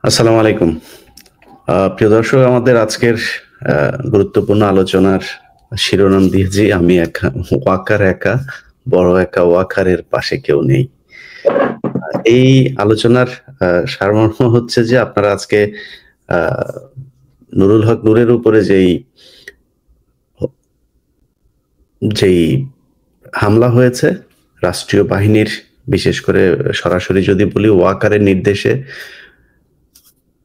আসসালামু আলাইকুম। প্রিয় দর্শক, আমাদের আজকের গুরুত্বপূর্ণ আলোচনার শিরোনাম দিয়েছি আমি একা, ওয়াকার একা, বড় একা, ওয়াকারের পাশে কেউ নেই। এই আলোচনার সারমর্ম হচ্ছে যে আপনারা আজকে নুরুল হক নূরের উপরে যেই হামলা হয়েছে রাষ্ট্রীয় বাহিনীর, বিশেষ করে সরাসরি যদি বলি ওয়াকারের নির্দেশে,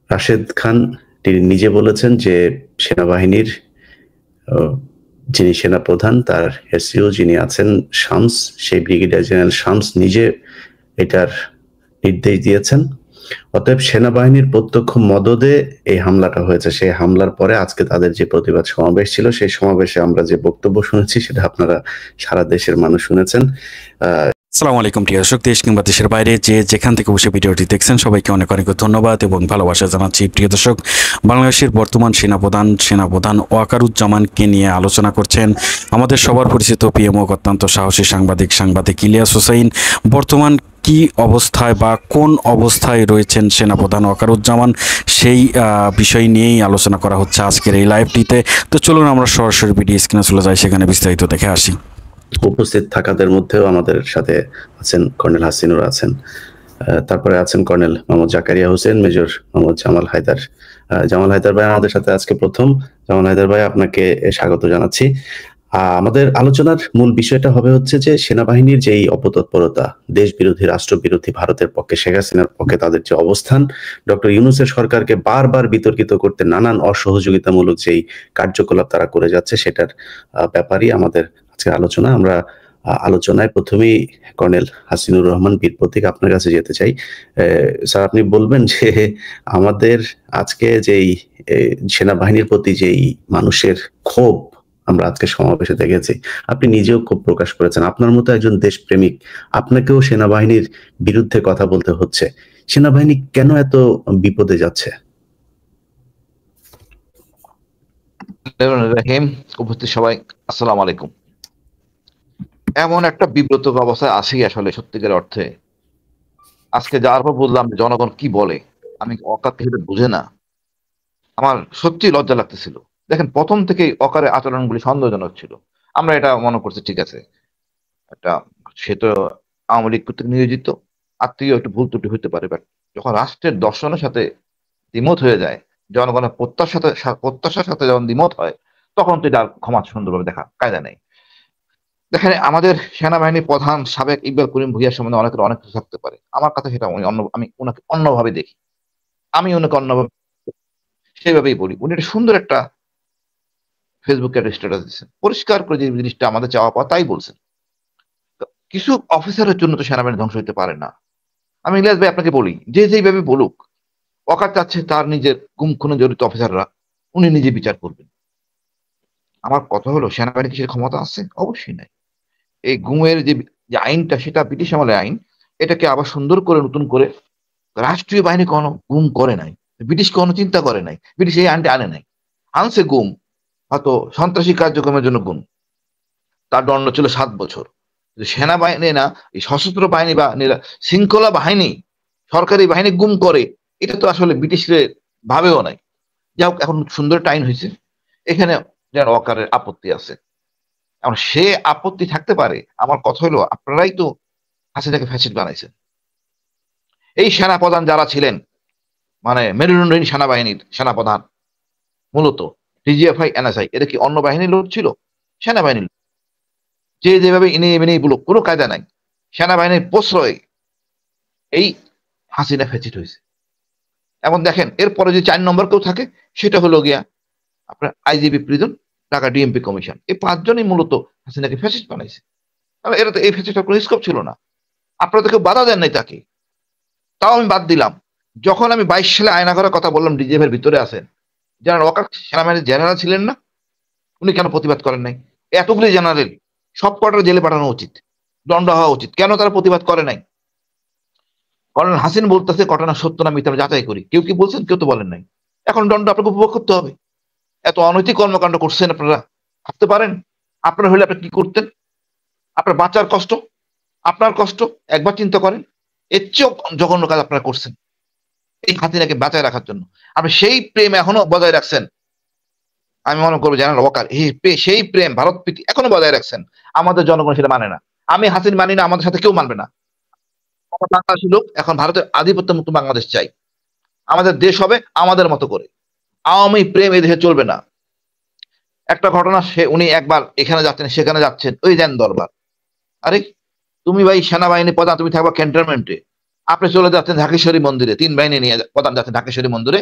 রাশেদ খান তিনি নিজে বলেছেন যে সেনাবাহিনীর যিনি সেনাপ্রধান, তার এসইও যিনি আছেন শামস, সেই ব্রিগেডিয়ার জেনারেল শামস নিজে এটার নির্দেশ দিয়েছেন। অতএব সেনাবাহিনীর প্রত্যক্ষ মদদে এই হামলাটা হয়েছে। সেই হামলার পরে আজকে তাদের যে প্রতিবাদ সমাবেশ ছিল, সেই সমাবেশে আমরা যে বক্তব্য শুনেছি সেটা আপনারা সারা দেশের মানুষ শুনেছেন। আসসালামু আলাইকুম প্রিয় দর্শক, দেশ কিংবা দেশের বাইরে যে যেখান থেকে বসে ভিডিওটি দেখছেন সবাইকে অনেক অনেক ধন্যবাদ এবং ভালোবাসা জানাচ্ছি। প্রিয় দর্শক, বাংলাদেশের বর্তমান সেনাপ্রধান ওয়াকারুজ্জামানকে নিয়ে আলোচনা করছেন আমাদের সবার পরিচিত পিএমও, অত্যন্ত সাহসী সাংবাদিক ইলিয়াস হোসেন। বর্তমান কি অবস্থায় বা কোন অবস্থায় রয়েছেন সেনাপ্রধান ওয়াকারুজ্জামান, সেই বিষয় নিয়েই আলোচনা করা হচ্ছে আজকের এই লাইভটিতে। তো চলুন আমরা সরাসরি ভিডিও স্ক্রিনে চলে যাই, সেখানে বিস্তারিত দেখে আসি। উপস্থিত থাকাদের মধ্যেও আমাদের সাথে আছেন কর্নেল হাসিনুর, আছেন তারপরে আছেন কর্নেল মোহাম্মদ জাকারিয়া হোসেন, মেজর মোহাম্মদ জামাল হায়দার। জামাল হায়দার ভাই আমাদের সাথে আজকে প্রথম। জামাল হায়দার ভাই, আপনাকে স্বাগত জানাচ্ছি। আমাদের আলোচনার মূল বিষয়টা হবে হচ্ছে যে সেনাবাহিনীর যেই অপতৎপরতা, দেশ বিরোধী, রাষ্ট্র বিরোধী, ভারতের পক্ষে, শেখ হাসিনার পক্ষে তাদের যে অবস্থান, ডক্টর ইউনূসের সরকারকে বারবার বিতর্কিত করতে নানান অসহযোগিতামূলক যেই কার্যকলাপ তারা করে যাচ্ছে, সেটার ব্যাপারই আমাদের আজকে আলোচনা। আমরা আলোচনায় প্রথমেই কর্নেল হাসিনুর রহমান বীর প্রতীক, আপনার কাছে যেতে চাই। স্যার, আপনি বলবেন যে আমাদের আজকে যেই সেনাবাহিনীর প্রতি যেই মানুষের ক্ষোভ আমরা আজকে সমাবেশে দেখেছি, আপনি নিজেও ক্ষোভ প্রকাশ করেছেন। আপনার মতো একজন দেশপ্রেমিক, আপনাকেও সেনাবাহিনীর বিরুদ্ধে কথা বলতে হচ্ছে। সেনাবাহিনী কেন এত বিপদে যাচ্ছে? উপস্থিত সবাই আসসালামু আলাইকুম। এমন একটা বিব্রত অবস্থায় আছি আসলে সত্যিকার অর্থে। আজকে যাওয়ার পর বুঝলাম জনগণ কি বলে, আমি অকাত হিসেবে বুঝে না। আমার সত্যি লজ্জা লাগতেছিল। দেখেন, প্রথম থেকেই অকারের আচরণগুলি সন্দেহজনক ছিল। আমরা এটা মনে করছি ঠিক আছে, একটা সে তো আওয়ামী লীগ কর্তৃক নিয়োজিত, আত্মীয় একটু ভুল ত্রুটি হতে পারে, বাট যখন রাষ্ট্রের দর্শনের সাথে দ্বিমত হয়ে যায়, জনগণের প্রত্যাশার সাথে যখন দ্বিমত হয়, তখন তো এটা ক্ষমা সুন্দরভাবে দেখা কায়দা নেই। দেখেন, আমাদের সেনাবাহিনীর প্রধান সাবেক ইকবাল করিম ভূঁইয়ার সম্বন্ধে অনেকের অনেক কিছু থাকতে পারে। আমার কাছে সেটা আমি ওনাকে অন্যভাবে দেখি। আমি ওনাকে অন্যভাবে সেইভাবেই বলি। উনি একটা সুন্দর একটা ফেসবুকে একটা স্ট্যাটাস দিচ্ছেন, পরিষ্কার করে যে জিনিসটা আমাদের চাওয়া পাওয়া তাই বলছেন। কিছু অফিসারের জন্য তো সেনাবাহিনী ধ্বংস হতে পারে না। আমি ইলিয়াস ভাই আপনাকে বলি, যে যেইভাবে বলুক, অকার চাচ্ছে তার নিজের গুম খুনে জড়িত অফিসাররা উনি নিজে বিচার করবেন। আমার কথা হলো, সেনাবাহিনী কি সে ক্ষমতা আছে? অবশ্যই নাই। এই গুমের যে আইনটা, সেটা ব্রিটিশ আমলের আইন। এটাকে আবার সুন্দর করে নতুন করে রাষ্ট্রীয় বাহিনী কোনো গুম করে নাই, ব্রিটিশ কোনো চিন্তা করে নাই, ব্রিটিশ এই আইনটা আনে নাই। আনছে গুম হয়তো সন্ত্রাসী কার্যক্রমের জন্য গুম, তার দণ্ড ছিল 7 বছর। সেনাবাহিনী না, এই সশস্ত্র বাহিনী বা শৃঙ্খলা বাহিনী, সরকারি বাহিনী গুম করে, এটা তো আসলে ব্রিটিশদের ভাবেও নাই। যাই হোক, এখন সুন্দর একটা আইন হয়েছে, এখানে যেন অকারের আপত্তি আছে। এখন সে আপত্তি থাকতে পারে। আমার কথা হলো, আপনারাই তো হাসিনাকে ফ্যাসিস্ট বানাইছেন। এই সেনাপ্রধান যারা ছিলেন, মানে মেরুদণ্ডহীন সেনাবাহিনীর সেনাপ্রধান, মূলত ডিজিএফআই, এনএসআই, এরা কি অন্য বাহিনীর লোক ছিল? সেনাবাহিনীর লোক। যে যেভাবে ইনে মেনে বলুক, কোনো কায়দা নাই। সেনাবাহিনীর প্রশ্রয় এই হাসিনা ফ্যাসিস্ট হয়েছে। এখন দেখেন, এরপরে যে 4 নম্বর কেউ থাকে, সেটা হলো গিয়া আপনার IGP prison, Dhaka DMP commission. এই 5 জনই মূলত হাসিনাকে ফ্যাসিস্ট বানাইছে। এরা তো এই ফ্যাসিস্টের কোনো স্কোপ ছিল না। আপনারা তো কেউ বাধা দেন নাই তাকে। তাও আমি বাদ দিলাম। যখন আমি 22 সালে আয়না করার কথা বললাম, ডিজিএফ এর ভিতরে আছেন জেনারেল ওয়াকার, সেনাবাহিনীর জেনারেল ছিলেন না? উনি কেন প্রতিবাদ করেন নাই? এতগুলি জেনারেল, সব কটার জেলে পাঠানো উচিত, দণ্ড হওয়া উচিত। কেন তারা প্রতিবাদ করে নাই? কর্নেল হাসিন বলতেছে ঘটনা সত্য না মিথ্যা যাচাই করি। কেউ কি বলছেন? কেউ তো বলেন নাই। এখন দণ্ড আপনাকে উপভোগ করতে হবে। এত অনৈতিক কর্মকাণ্ড করছেন আপনারা, ভাবতে পারেন আপনারা হলে আপনি কি করতেন? আপনার বাঁচার কষ্ট, আপনার কষ্ট একবার চিন্তা করেন। এর চেয়েও জঘন্য কাজ আপনারা করছেন। এই হাসিনাকে বাঁচায় রাখার জন্য। আপনি সেই প্রেম এখনো বজায় রাখছেন। আমি মনে করবো জেনারেল ওয়াকার সেই প্রেম ভারত প্রীতি এখনো বজায় রাখছেন। আমাদের জনগণ সেটা মানে না। আমি হাসিনা মানি না, আমাদের সাথে কেউ মানবে না। বাংলাদেশি লোক এখন ভারতের আধিপত্য মুক্ত বাংলাদেশ চাই। আমাদের দেশ হবে আমাদের মতো করে। আওয়ামী প্রেম এই দেশে চলবে না। একটা ঘটনা, উনি একবার এখানে যাচ্ছেন সেখানে যাচ্ছেন, ওই দেন দরবার। আরে তুমি ভাই সেনাবাহিনী প্রধান, তুমি থাকবা ক্যান্টনমেন্টে, আপনি চলে যাচ্ছেন ঢাকেশ্বরী মন্দিরে, 3 বাহিনী নিয়ে প্রধান যাচ্ছেন ঢাকেশ্বরী মন্দিরে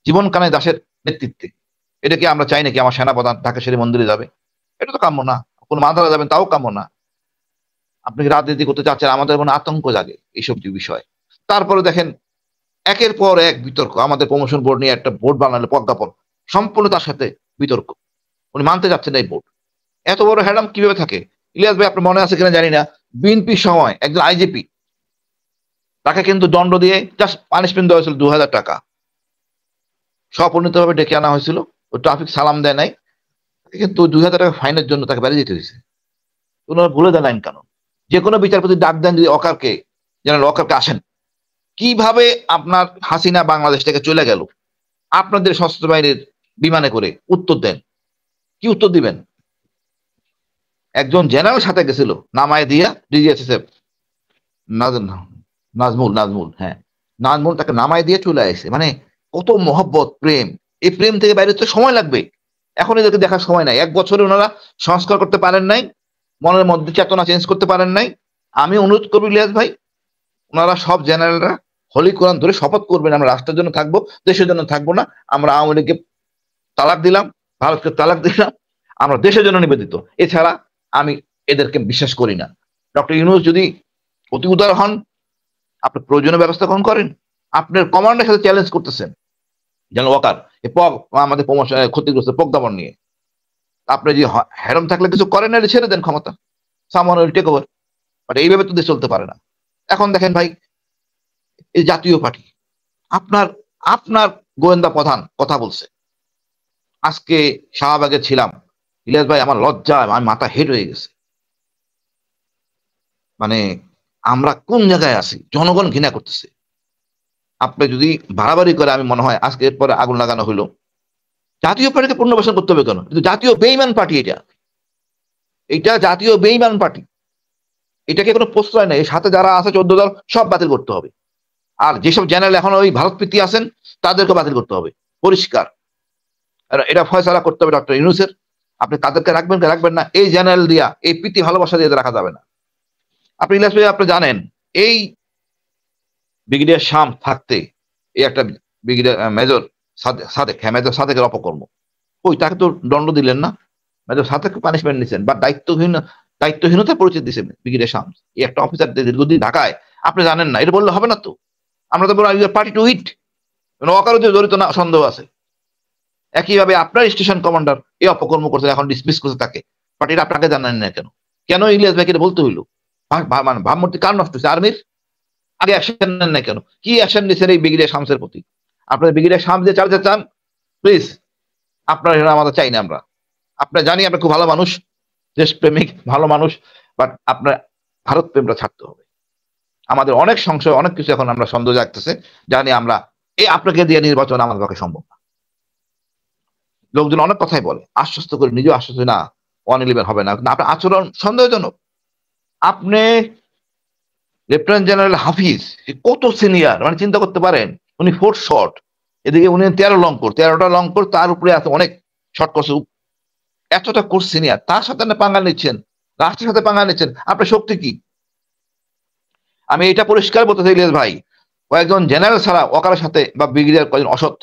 জীবন কানে দাসের নেতৃত্বে। এটা কি আমরা চাই নাকি আমার সেনা প্রধান ঢাকেশ্বরী মন্দিরে যাবে? এটা তো কাম্য না। কোন মাধারা যাবেন তাও কাম্য না। আপনি কি রাজনীতি করতে চাচ্ছেন? আমাদের মনে আতঙ্ক জাগে এইসব বিষয়। তারপরে দেখেন একের পর এক বিতর্ক। আমাদের প্রমোশন বোর্ড নিয়ে একটা বোর্ড বানালে প্রজ্ঞাপন, সম্পূর্ণ তার সাথে বিতর্ক। উনি মানতে যাচ্ছেন এই বোর্ড। এত বড় হ্যাডাম কিভাবে থাকে? ইলিয়াস ভাই আপনার মনে আছে কিনা জানি না, বিএনপির সময় একজন আইজিপি, তাকে কিন্তু দণ্ড দিয়ে জাস্ট পানিশমেন্ট দেওয়া হয়েছিল 2000 টাকা। স্বপরিণিতভাবে ডেকে আনা হয়েছিল, ও ট্রাফিক সালাম দেয় নাই, কিন্তু 2000 টাকা ফাইনের জন্য তাকে বেরিয়ে যেতে হয়েছে। ওনারা ভুলে দেন আইন কানুন। যে কোনো বিচারপতি ডাক দেন যদি ওয়াকারকে, জেনারেল ওয়াকারকে আসেন। কিভাবে আপনার হাসিনা বাংলাদেশ থেকে চলে গেল আপনাদের সশস্ত্র বাহিনীর বিমানে করে? উত্তর দেন, কি উত্তর দিবেন? একজন জেনারেল সাথে গেছিল নামায় দিয়া, ডিজিএসএসএফ নাজমুল, হ্যাঁ নাজমুল, তাকে নামায় দিয়ে চলে আসে। মানে কত মহব্বত, প্রেম। এই প্রেম থেকে বাইরে তো সময় লাগবে। এখন এদেরকে দেখার সময় নাই। 1 বছরে ওনারা সংস্কার করতে পারেন নাই, মনের মধ্যে চেতনা চেঞ্জ করতে পারেন নাই। আমি অনুরোধ করবো ইলিয়াস ভাই, ওনারা সব জেনারেলরা হলি কোরআন ধরে শপথ করবেন, আমরা রাষ্ট্রের জন্য থাকবো, দেশের জন্য থাকবো না। আমরা আওয়ামী লীগকে তালাক দিলাম, ভারতকে তালাক দিলাম, আমরা দেশের জন্য নিবেদিত। এছাড়া আমি এদেরকে বিশ্বাস করি না। ডক্টর ইউনূস যদি অতি উদার হন, আপনি প্রয়োজনীয় ব্যবস্থা গ্রহণ করেন। আপনার কমান্ডের সাথে চ্যালেঞ্জ করতেছেন যেন ওয়াকার আমাদের ক্ষতিগ্রস্ত প্রজ্ঞাপন নিয়ে। আপনি যে হেরম থাকলে কিছু করেন না, ছেড়ে দেন ক্ষমতা, someone will take over. But এইভাবে তো দেশ চলতে পারে না। এখন দেখেন ভাই, এই জাতীয় পার্টি, আপনার আপনার গোয়েন্দা প্রধান কথা বলছে। আজকে শাহবাগে ছিলাম, ইলিয়াস ভাই আমার লজ্জায় আমি মাথা হেট হয়ে গেছে। মানে আমরা কোন জায়গায় আছি? জনগণ ঘৃণা করতেছে। আপনি যদি বাড়াবাড়ি করে, আমি মনে হয় আজকে এরপরে আগুন লাগানো হইলো। জাতীয় পার্টিকে পুনর্বাসন করতে হবে কেন? কিন্তু জাতীয় বেইমান পার্টি এটা জাতীয় বেইমান পার্টি। এটাকে কোনো প্রশ্রয় নেই। সাথে যারা আছে 14 দল সব বাতিল করতে হবে। আর যেসব জেনারেল এখন ওই ভারত প্রীতি আছেন তাদেরকে বাতিল করতে হবে, পরিষ্কার। এটা ফয়সালা করতে হবে ডক্টর ইউনূসের। আপনি তাদেরকে রাখবেন কি রাখবেন না, এই জেনারেল দিয়া, এই প্রীতি ভালোবাসা দিয়ে রাখা যাবে না। আপনি ইলিয়াস ভাই আপনি জানেন, এই ব্রিগেডিয়ার শাম থাকতে এই একটা ব্রিগেডিয়ার মেজর সাদেক, হ্যাঁ মেজর সাদেকের অপকর্ম, ওই তাকে তো দণ্ড দিলেন না, মেজর সাদেককে পানিশমেন্ট নিচ্ছেন, বা দায়িত্বহীনতার পরিচয় দিচ্ছেন ব্রিগেডিয়ার শাম। এই একটা অফিসার দীর্ঘদিন ঢাকায়, আপনি জানেন না, এটা বললে হবে না তো। আমরা তো বলবো পার্টি টু ইট, ওয়াকারও যে জড়িত না সন্দেহ আছে। একইভাবে আপনার স্টেশন কমান্ডার এই অপকর্ম করছে, এখন ডিসমিস করছে তাকে, বাট এটা আপনাকে জানেন না কেন? কেন ইলিয়াস ভাইকে বলতে হইলো? মানে ভাবমূর্তি কার নষ্ট হচ্ছে? আর্মির আগে অ্যাকশন নেন না কেন? কি অ্যাকশন নিচ্ছেন এই ব্রিগেডিয়ার শামসের প্রতি? আপনার ব্রিগেডিয়ার শামস যে চার্জে চান, প্লিজ আপনার আমাদের চাই না। আমরা আপনার জানি আপনি খুব ভালো মানুষ, দেশপ্রেমিক ভালো মানুষ, বাট আপনার ভারত প্রেমটা ছাড়তে হবে। আমাদের অনেক সংশয়, অনেক কিছু এখন আমরা সন্দেহ জাগতেছে, জানি আমরা এই আপনাকে দিয়ে নির্বাচন আমাদের পক্ষে সম্ভব না। লোকজন অনেক কথাই বলে, আশ্বস্ত করে, নিজেও আশ্বস্ত না 111 হবে না, কিন্তু আপনার আচরণ সন্দেহজনক। আপনি লেফটেন্যান্ট জেনারেল হাফিজ কত সিনিয়র, মানে চিন্তা করতে পারেন, উনি 4 শট, এদিকে উনি 13 লং কোর্স, 13টা লং কোর্স, তার উপরে আছে অনেক শর্ট কোর্স, এতটা কোর্স সিনিয়র, তার সাথে আপনি পাঙ্গা নিচ্ছেন, রাষ্ট্রের সাথে পাঙ্গা নিচ্ছেন, আপনার শক্তি কি? আমি এটা পরিষ্কার বলতে চাই ইলিয়াস ভাই, কয়েকজন জেনারেল ছাড়া ওয়াকারের সাথে বা ব্রিগেডিয়ার কয়েকজন অসৎ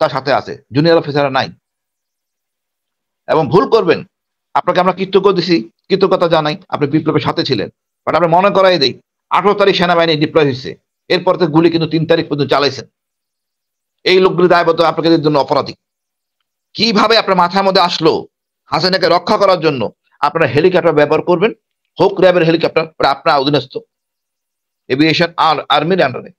তার সাথে আছে, জুনিয়র অফিসাররা নাই। এবং ভুল করবেন, আপনাকে আমরা কৃতজ্ঞতা জানাই, আপনি বিপ্লবের সাথে ছিলেন, বাট আমরা মনে করাই দেই 18 তারিখ সেনাবাহিনী ডিপ্লয় হয়েছে, এরপর তো গুলি কিন্তু 3 তারিখ পর্যন্ত চালাইছেন। এই লোকগুলি দায়বদ্ধ আপনাকে জন্য অপরাধী। কিভাবে আপনার মাথার মধ্যে আসলো হাসিনাকে রক্ষা করার জন্য আপনারা হেলিকপ্টার ব্যবহার করবেন? হোক র্যাবের হেলিকপ্টার, আপনার অধীনস্থ এভিয়েশন আর আর্মির আন্ডারে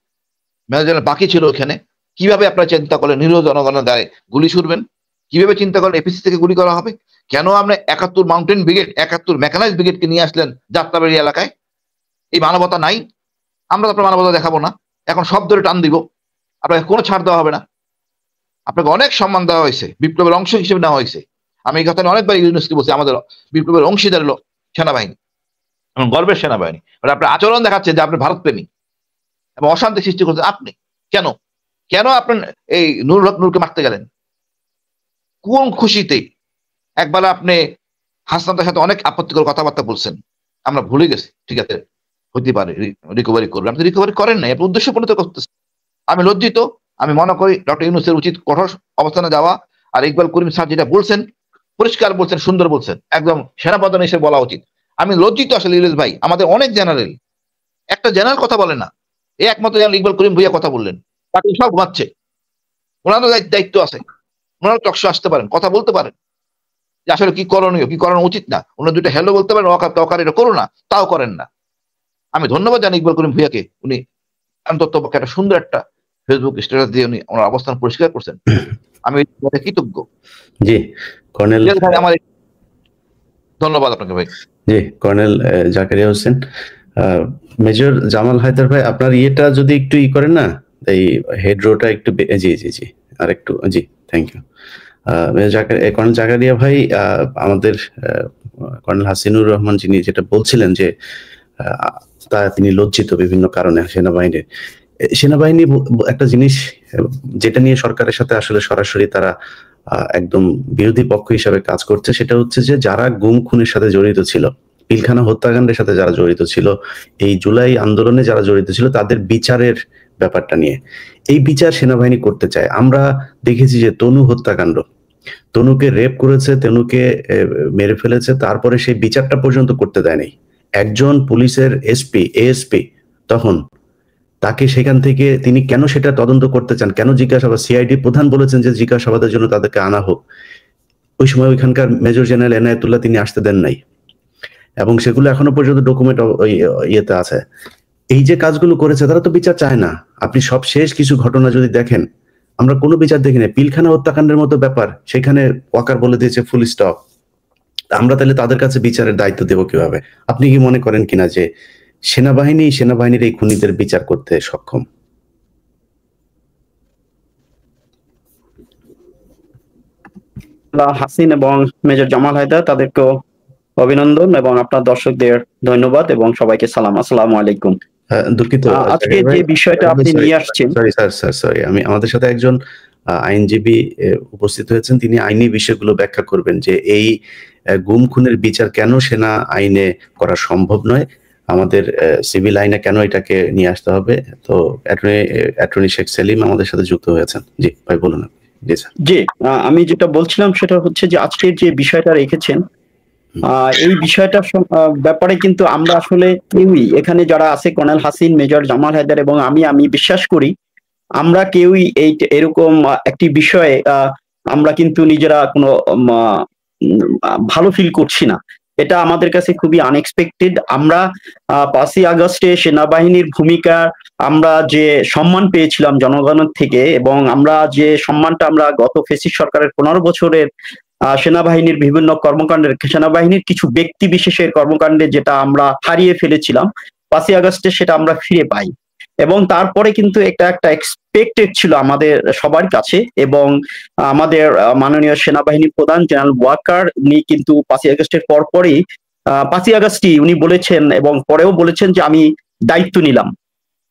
মেজর বাকি ছিল ওখানে। কিভাবে আপনারা চিন্তা করলেন নিরীহ জনগণের গায়ে গুলি ছুড়বেন? কিভাবে চিন্তা করলেন এপিসি থেকে গুলি করা হবে? কেন আপনি 71 মাউন্টেন ব্রিগেড, 71 মেকানাইজ ব্রিগেডকে নিয়ে আসলেন যাত্রাবাড়ি এলাকায়? এই মানবতা নাই? আমরা তো আপনার মানবতা দেখাবো না। এখন সব ধরে টান দিব, আপনাকে কোনো ছাড় দেওয়া হবে না। আপনাকে অনেক সম্মান দেওয়া হয়েছে, বিপ্লবের অংশ হিসেবে নেওয়া হয়েছে। আমি এই কথা অনেকবার ইউনুসকে বলছি, আমাদের বিপ্লবের অংশীদার হলো সেনাবাহিনী এবং গর্বের সেনাবাহিনী। আপনার আচরণ দেখাচ্ছে যে আপনি ভারত প্রেমী এবং অশান্তি সৃষ্টি করছেন আপনি। কেন কেন আপনি এই নুরুল হক নূরকে মারতে গেলেন? কোন খুশিতে? একবার আপনি হাসনাতের সাথে অনেক আপত্তিকর কথাবার্তা বলছেন, আমরা ভুলে গেছি, ঠিক আছে হতে পারে রিকভারি করবেন, আপনি রিকভারি করেন নাই, আপনি উদ্দেশ্য পরিণত করতেছেন। আমি লজ্জিত। আমি মনে করি ডক্টর ইউনূসের উচিত কঠোর অবস্থানে যাওয়া। আর ইকবাল করিম স্যার যেটা বলছেন, পরিষ্কার বলছেন, সুন্দর বলছেন, একদম সেনাপ্রধান হিসেবে বলা উচিত। আমি লজ্জিত আসলে ইলিয়াস ভাই, আমাদের অনেক জেনারেল, একটা জেনারেল কথা বলে না, এই একমাত্র জেনারেল ইকবাল করিম ভুইয়া কথা বললেন, বাকি সব ঘুমাচ্ছে। ওনারও দায়িত্ব আছে, ওনারা টকশো আসতে পারেন, কথা বলতে পারেন যে আসলে কি করণীয়, কি করানো উচিত না। ওনার দুইটা হ্যালো বলতে পারেন, অকার এটা করো না, তাও করেন না। আমি ধন্যবাদ জানি ইকবাল করিম ভুইয়াকে, উনি অন্তত একটা সুন্দর একটা ফেসবুক স্ট্যাটাস দিয়ে উনি ওনার অবস্থান পরিষ্কার করছেন, আমি কৃতজ্ঞ। জি কর্নেল, আমার ধন্যবাদ আপনাকে ভাই। জি কর্নেল জাকারিয়া হোসেন। মেজর জামাল হায়দার ভাই, আপনার ইয়েটা যদি একটু করেন না, এই হেড রোটা একটু জি জি জি আর একটু, জি থ্যাংক ইউ। কর্নেল জাকারিয়া ভাই, আমাদের কর্নেল হাসিনুর রহমান যিনি যেটা বলছিলেন যে তা তিনি লজ্জিত বিভিন্ন কারণে সেনাবাহিনী একটা জিনিস যেটা নিয়ে সরকারের সাথে আসলে সরাসরি তারা একদম বিরোধী পক্ষ হিসাবে কাজ করছে, সেটা হচ্ছে যে যারা গুম খুনের সাথে জড়িত ছিল, পিলখানা হত্যাকাণ্ডের সাথে যারা জড়িত ছিল, এই জুলাই আন্দোলনে যারা জড়িত ছিল, তাদের বিচারের ব্যাপারটা নিয়ে এই বিচার সেনাবাহিনী করতে চায়। আমরা দেখেছি যে তনু হত্যাকাণ্ড, তনুকে রেপ করেছে, তনুকে মেরে ফেলেছে, তারপরে সেই বিচারটা পর্যন্ত করতে দেয়নি। একজন পুলিশের এএসপি তখন তাকে সেখান থেকে তিনি কেন সেটা তদন্ত করতে চান, কেন জিজ্ঞাসাবাদ, সিআইডি প্রধান বলেছেন যে জিজ্ঞাসাবাদের জন্য তাদেরকে আনা হোক। ওই সময় ওইখানকার মেজর জেনারেল এনায়েতুল্লাহ তিনি আসতে দেন নাই, এবং সেগুলো এখনো পর্যন্ত ডকুমেন্ট ইয়েতে আছে। এই যে কাজগুলো করেছে তারা তো বিচার চায় না। আপনি সব শেষ কিছু ঘটনা যদি দেখেন, আমরা কোনো বিচার দেখি না। পিলখানা হত্যাকাণ্ডের মতো ব্যাপার, সেখানে ওয়াকার বলে দিয়েছে ফুল স্টপ। আমরা তাহলে তাদের কাছে বিচারের দায়িত্ব দেব কিভাবে? আপনি কি মনে করেন কিনা যে সেনাবাহিনীর এই খুনিদের বিচার করতে সক্ষম? হাসিন এবং মেজর জামাল হায়দার, তাদেরকেও অভিনন্দন এবং আপনার দর্শকদের ধন্যবাদ এবং সবাইকে সালাম, আসসালামু আলাইকুম। দুঃখিত, আজকে যে বিষয়টা আপনি নিয়ে আসছেন, সরি আমাদের সাথে একজন আইনজীবী উপস্থিত হয়েছেন, তিনি আইনি বিষয়গুলো ব্যাখ্যা করবেন যে এই গুম খুনের বিচার কেন সেনা আইনে করা সম্ভব নয়, আমাদের সিভিল আইনে কেন এটাকে নিয়ে আসতে হবে। তো অ্যাটর্নি শেখ সেলিম আমাদের সাথে যুক্ত হয়েছেন। জি ভাই বলুন। জি, আমি যেটা বলছিলাম সেটা হচ্ছে যে আজকের যে বিষয়টা রেখেছেন, এই বিষয়টার ব্যাপারে কিন্তু আমরা আসলে কেউই এখানে যারা আছে, কর্নেল হাসিন, মেজর জামাল হায়দার এবং আমি বিশ্বাস করি আমরা কেউই এরকম একটি বিষয়ে আমরা কিন্তু নিজেরা কোনো ভালো ফিল করছি না। এটা আমাদের কাছে খুবই আনএক্সপেক্টেড। আমরা 5ই আগস্টে সেনাবাহিনীর ভূমিকা আমরা যে সম্মান পেয়েছিলাম জনগণের থেকে, এবং আমরা যে সম্মানটা আমরা গত ফ্যাসিস্ট সরকারের 15 বছরের সেনাবাহিনীর বিভিন্ন কর্মকাণ্ডের, সেনাবাহিনীর কিছু ব্যক্তি বিশেষের কর্মকাণ্ডে যেটা আমরা হারিয়ে ফেলেছিলাম, 5ই আগস্টে সেটা আমরা ফিরে পাই। এবং তারপরে কিন্তু এটা একটা এক্সপেক্টেড ছিল আমাদের সবার কাছে, এবং আমাদের মাননীয় সেনাবাহিনী প্রধান জেনারেল ওয়াকার উনি কিন্তু 5ই আগস্টের পরপরই 5ই আগস্টই উনি বলেছেন এবং পরেও বলেছেন যে আমি দায়িত্ব নিলাম,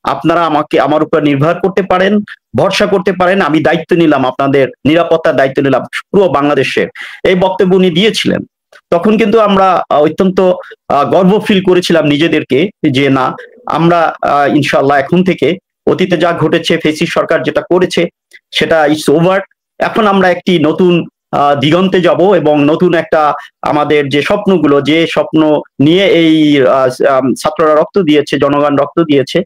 আপনারা আমাকে আমার উপর নির্ভর করতে পারেন, ভরসা করতে পারেন, আমি দায়িত্ব নিলাম, আপনাদের নিরাপত্তার দায়িত্ব নিলাম পুরো বাংলাদেশের, এই বক্তব্য উনি দিয়েছিলেন। তখন কিন্তু আমরা অত্যন্ত গর্ব ফিল করেছিলাম নিজেদেরকে যে না, আমরা ইনশাআল্লাহ এখন থেকে অতীতে যা ঘটেছে, ফ্যাসিস্ট সরকার যেটা করেছে সেটা ইটস ওভার। এখন আমরা একটি নতুন দিগন্তে যাব এবং নতুন একটা আমাদের যে স্বপ্নগুলো, যে স্বপ্ন নিয়ে এই ছাত্ররা রক্ত দিয়েছে, জনগণ রক্ত দিয়েছে,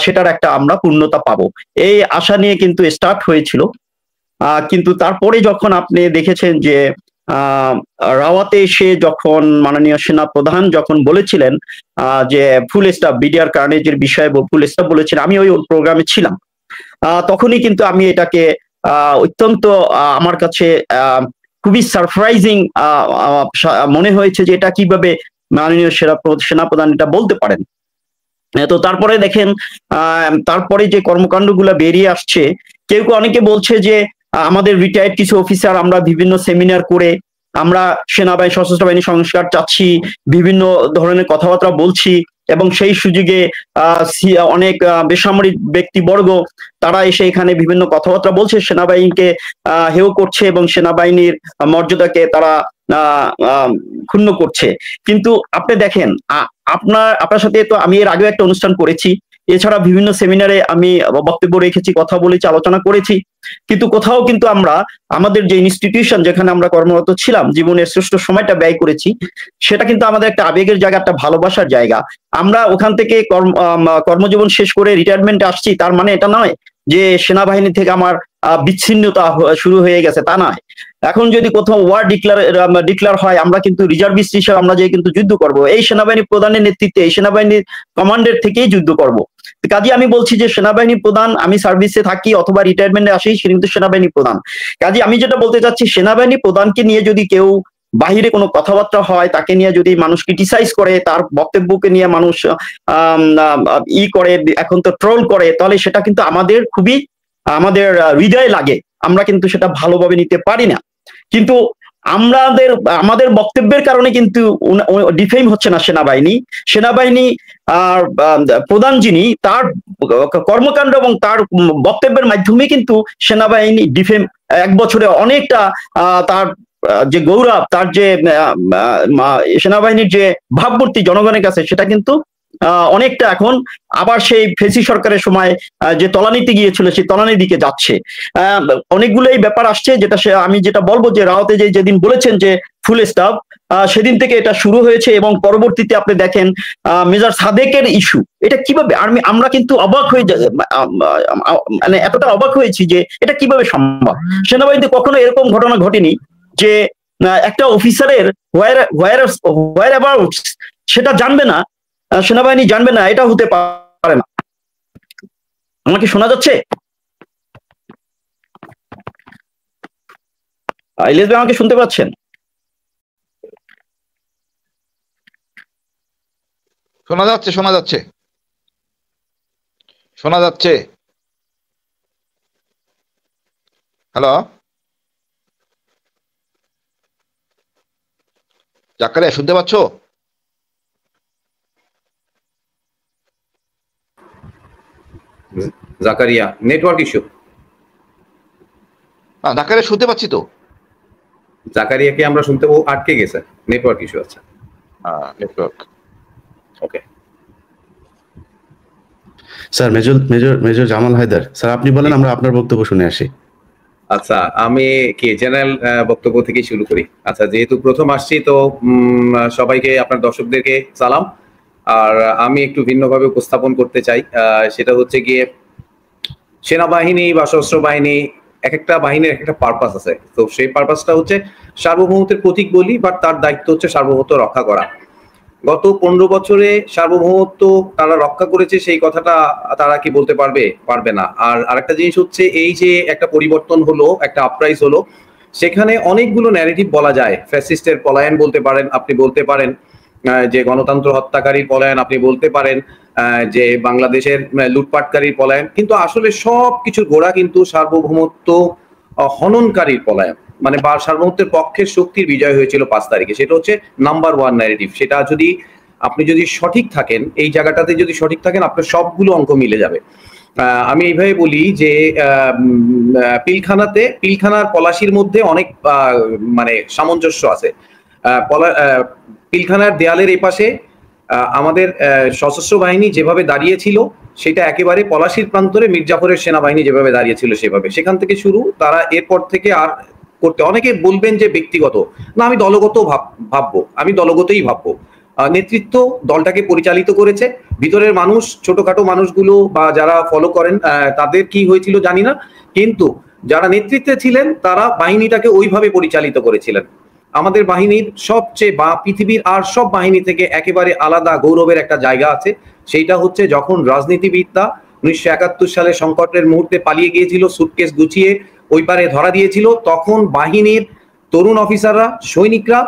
সেটার একটা আমরা পূর্ণতা পাবো, এই আশা নিয়ে কিন্তু স্টার্ট হয়েছিল। কিন্তু তারপরে যখন আপনি দেখেছেন যে রাওয়াতে এসে যখন মাননীয় সেনা প্রধান যখন বলেছিলেন যে ফুল স্টাফ বিডিআর কার্নেজের বিষয়ে ফুল স্টাফ বলেছেন, আমি ওই প্রোগ্রামে ছিলাম, তখনই কিন্তু আমি এটাকে অত্যন্ত আমার কাছে খুবই সারপ্রাইজিং মনে হয়েছে যে এটা কিভাবে মাননীয় সেনাপ্রধান এটা বলতে পারেন। তো তারপরে দেখেন তারপরে যে কর্মকাণ্ডগুলো বেরিয়ে আসছে, কেউ কেউ অনেকে বলছে যে আমাদের রিটায়ার্ড কিছু অফিসার আমরা বিভিন্ন সেমিনার করে আমরা সেনাবাহিনী সশস্ত্র বাহিনী সংস্কার চাচ্ছি, বিভিন্ন ধরনের কথাবার্তা বলছি, এবং সেই সুযোগে অনেক বেসামরিক ব্যক্তিবর্গ তারা এসে এখানে বিভিন্ন কথাবার্তা বলছে, সেনাবাহিনীকে হেয় করছে এবং সেনাবাহিনীর মর্যাদাকে তারা ক্ষুণ্ণ করছে। কিন্তু আপনি দেখেন, আপনার সাথে তো আমি এর আগেও একটা অনুষ্ঠান করেছি, এছাড়া বিভিন্ন সেমিনারে আমি বক্তব্য রেখেছি, কথা বলেছি, আলোচনা করেছি, কিন্তু কোথাও কিন্তু আমরা আমাদের যে ইনস্টিটিউশন যেখানে আমরা কর্মরত ছিলাম, জীবনের শ্রেষ্ঠ সময়টা ব্যয় করেছি, সেটা কিন্তু আমাদের একটা আবেগের জায়গা, একটা ভালোবাসার জায়গা। আমরা ওখান থেকে কর্মজীবন শেষ করে রিটায়ারমেন্টে আসছি, তার মানে এটা নয় যে সেনাবাহিনী থেকে আমার বিচ্ছিন্নতা শুরু হয়ে গেছে, তা নয়। এখন যদি কোথাও ওয়ার ডিক্লার হয়, আমরা কিন্তু রিজার্ভিস্ট হিসেবে আমরা যে কিন্তু যুদ্ধ করব, এই সেনাবাহিনী প্রধানের নেতৃত্বে, এই সেনাবাহিনীর কমান্ডের থেকেই যুদ্ধ করব। কাজে আমি বলছি যে সেনাবাহিনী প্রধান, আমি সার্ভিসে থাকি অথবা রিটায়ারমেন্টে আসি, সে কিন্তু সেনাবাহিনী প্রধান। কাজে আমি যেটা বলতে চাচ্ছি, সেনাবাহিনী প্রধানকে নিয়ে যদি কেউ বাহিরে কোনো কথাবার্তা হয়, তাকে নিয়ে যদি মানুষ ক্রিটিসাইজ করে, তার বক্তব্যকে নিয়ে মানুষ করে, এখন তো ট্রোল করে, তাহলে সেটা কিন্তু আমাদের হৃদয়ে লাগে, আমরা কিন্তু সেটা ভালোভাবে নিতে পারি না। কিন্তু আমাদের বক্তব্যের কারণে কিন্তু ডিফেম হচ্ছে না সেনাবাহিনী প্রধান যিনি, তার কর্মকাণ্ড এবং তার বক্তব্যের মাধ্যমে কিন্তু সেনাবাহিনী ডিফেম এক বছরে অনেকটা তার যে গৌরব, তার যে সেনাবাহিনীর যে ভাবমূর্তি জনগণের কাছে, সেটা কিন্তু অনেকটা এখন আবার সেই ফেসি সরকারের সময় যে তলানিতে গিয়েছিল, সেই তলানির দিকে যাচ্ছে। অনেকগুলোই ব্যাপার আসছে, আমি যেটা বলবো যে রাওতে যেদিন বলেছেন যে ফুল স্টাফ, সেদিন থেকে এটা শুরু হয়েছে, এবং পরবর্তীতে আপনি দেখেন মেজর সাদেকের ইস্যু, এটা কিভাবে আমরা কিন্তু অবাক হয়ে মানে এতটা অবাক হয়েছি যে এটা কিভাবে সম্ভব। সেনাবাহিনীতে কখনো এরকম ঘটনা ঘটেনি যে একটা অফিসারের হোয়ার অ্যাবাউট সেটা জানবে না, সেনাবাহিনী জানবে না, এটা হতে পারে না। আমাকে শোনা যাচ্ছে? ইলিয়াস ভাই আমাকে শুনতে পাচ্ছেন? শোনা যাচ্ছে, শোনা যাচ্ছে, শোনা যাচ্ছে। হ্যালো জাকারিয়া, শুনতে পাচ্ছ? Zakaria network issue. জাকারিয়া শুনতে পাচ্ছি তো। জাকারিয়াকে আমরা শুনতে আটকে গেছে, নেটওয়ার্ক ইস্যু আছে। Network okay sir, major Jamal Haider sir, আপনি বলেন, আমরা আপনার বক্তব্য শুনে আসি। আচ্ছা, আমি কি জেনারেল বক্তব্য থেকে শুরু করি। আচ্ছা, যেহেতু প্রথম আসছি তো সবাইকে, আপনার দর্শকদেরকে সালাম। আর আমি একটু ভিন্নভাবে উপস্থাপন করতে চাই, সেটা হচ্ছে গিয়ে সেনাবাহিনী বা সশস্ত্র বাহিনী, এক একটা বাহিনীর একটা পারপাস আছে। তো সেই পারপাসটা হচ্ছে সার্বভৌমত্বের প্রতীক বলি, বাট তার দায়িত্ব হচ্ছে সার্বভৌমত্ব রক্ষা করা। গত 15 বছরে সার্বভৌমত্ব তারা রক্ষা করেছে, সেই কথাটা তারা কি বলতে পারবে না। আর আরেকটা জিনিস হচ্ছে, এই যে একটা পরিবর্তন হলো, একটা আপরাইজ হলো, সেখানে অনেকগুলো ন্যারেটিভ বলা যায়। ফ্যাসিস্টের পলায়ন বলতে পারেন, আপনি বলতে পারেন যে গণতন্ত্র হত্যাকারীর পলায়ন, আপনি বলতে পারেন যে বাংলাদেশের লুটপাটকারীর পলায়ন, কিন্তু আসলে সব কিছুর গোড়া কিন্তু সার্বভৌমত্ব হননকারীর পলায়ন, মানে সার্বভৌমত্বের পক্ষের শক্তির বিজয় হয়েছিল 5 তারিখে। সেটা হচ্ছে নাম্বার 1 ন্যারেটিভ। সেটা আপনি যদি সঠিক থাকেন, এই জায়গাটাতে যদি সঠিক থাকেন, আপনার সবগুলো অঙ্ক মিলে যাবে। আমি এইভাবে বলি যে পিলখানার পলাশির মধ্যে অনেক মানে সামঞ্জস্য আছে। পিলখানার দেয়ালের এপাশে আমাদের সশস্ত্র বাহিনী যেভাবে দাঁড়িয়েছিল, সেটা একেবারে পলাশির প্রান্তরে মির্জাফরের সেনাবাহিনী যেভাবে দাঁড়িয়েছিল সেভাবে। সেখান থেকে শুরু, তারা এরপর থেকে আর করতে, অনেকে বলবেন যে ব্যক্তিগত, না, আমি দলগত ভাববো, আমি দলগতই ভাববো। নেতৃত্ব দলটাকে পরিচালিত করেছে, ভিতরের মানুষ, ছোটখাটো মানুষগুলো বা যারা ফলো করেন তাদের কি হয়েছিল জানি না, কিন্তু যারা নেতৃত্বে ছিলেন তারা বাহিনীটাকে ওইভাবে পরিচালিত করেছিলেন। আমাদের বাহিনীর সবচেয়ে বা পৃথিবীর আর সব বাহিনী থেকে একেবারে আলাদা গৌরবের একটা জায়গা আছে, সেইটা হচ্ছে যখন রাজনীতিবিদরা 1971 সালে সংকটের মুহূর্তে পালিয়ে গিয়েছিল, সুটকেস গুছিয়ে ওই পারে ধরা দিয়েছিল, তখন বাহিনীর তরুণ অফিসাররা, সৈনিকরা,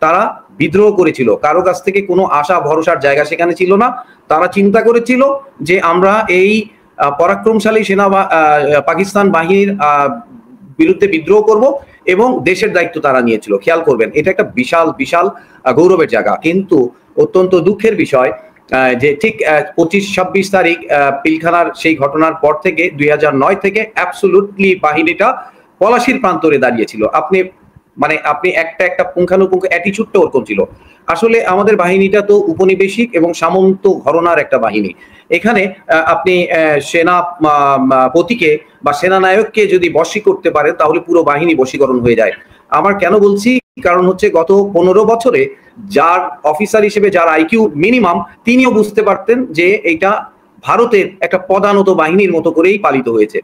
তারা বিদ্রোহ করেছিল, কারো কাছ থেকে কোনো আশা ভরসার জায়গা সেখানে ছিল না। তারা চিন্তা করেছিল যে আমরা এই পরাক্রমশালী পাকিস্তান বাহিনীর বিরুদ্ধে বিদ্রোহ করব এবং দেশের দায়িত্ব তারা নিয়েছিল। খেয়াল করবেন, এটা একটা বিশাল বিশাল গৌরবের জায়গা। কিন্তু অত্যন্ত দুঃখের বিষয় যে ঠিক 25-26 তারিখ পিলখানার সেই ঘটনার পর থেকে 2009 থেকে অ্যাবসলুটলি বাহিনীটা পলাশির প্রান্তরে দাঁড়িয়েছিল। আপনি একটা পুঙ্খানুপুঙ্খ অ্যাটিচিউডটা ওরকম ছিল। আসলে আমাদের বাহিনীটা তো উপনিবেশিক এবং সামন্ত ঘরানার একটা বাহিনী। এখানে আপনি সেনাপতিকে বা সেনানায়ককে যদি বশী করতে পারেন তাহলে পুরো বাহিনী বশীকরণ হয়ে যায়। আমার কেন বলছি, কারণ হচ্ছে গত 15 বছরে যার অফিসার হিসেবে যার আইকিউ মিনিমাম, তিনিও বুঝতে পারতেন যে এটা ভারতের একটা পদানত বাহিনীর মতো করেই পালিত হয়েছে।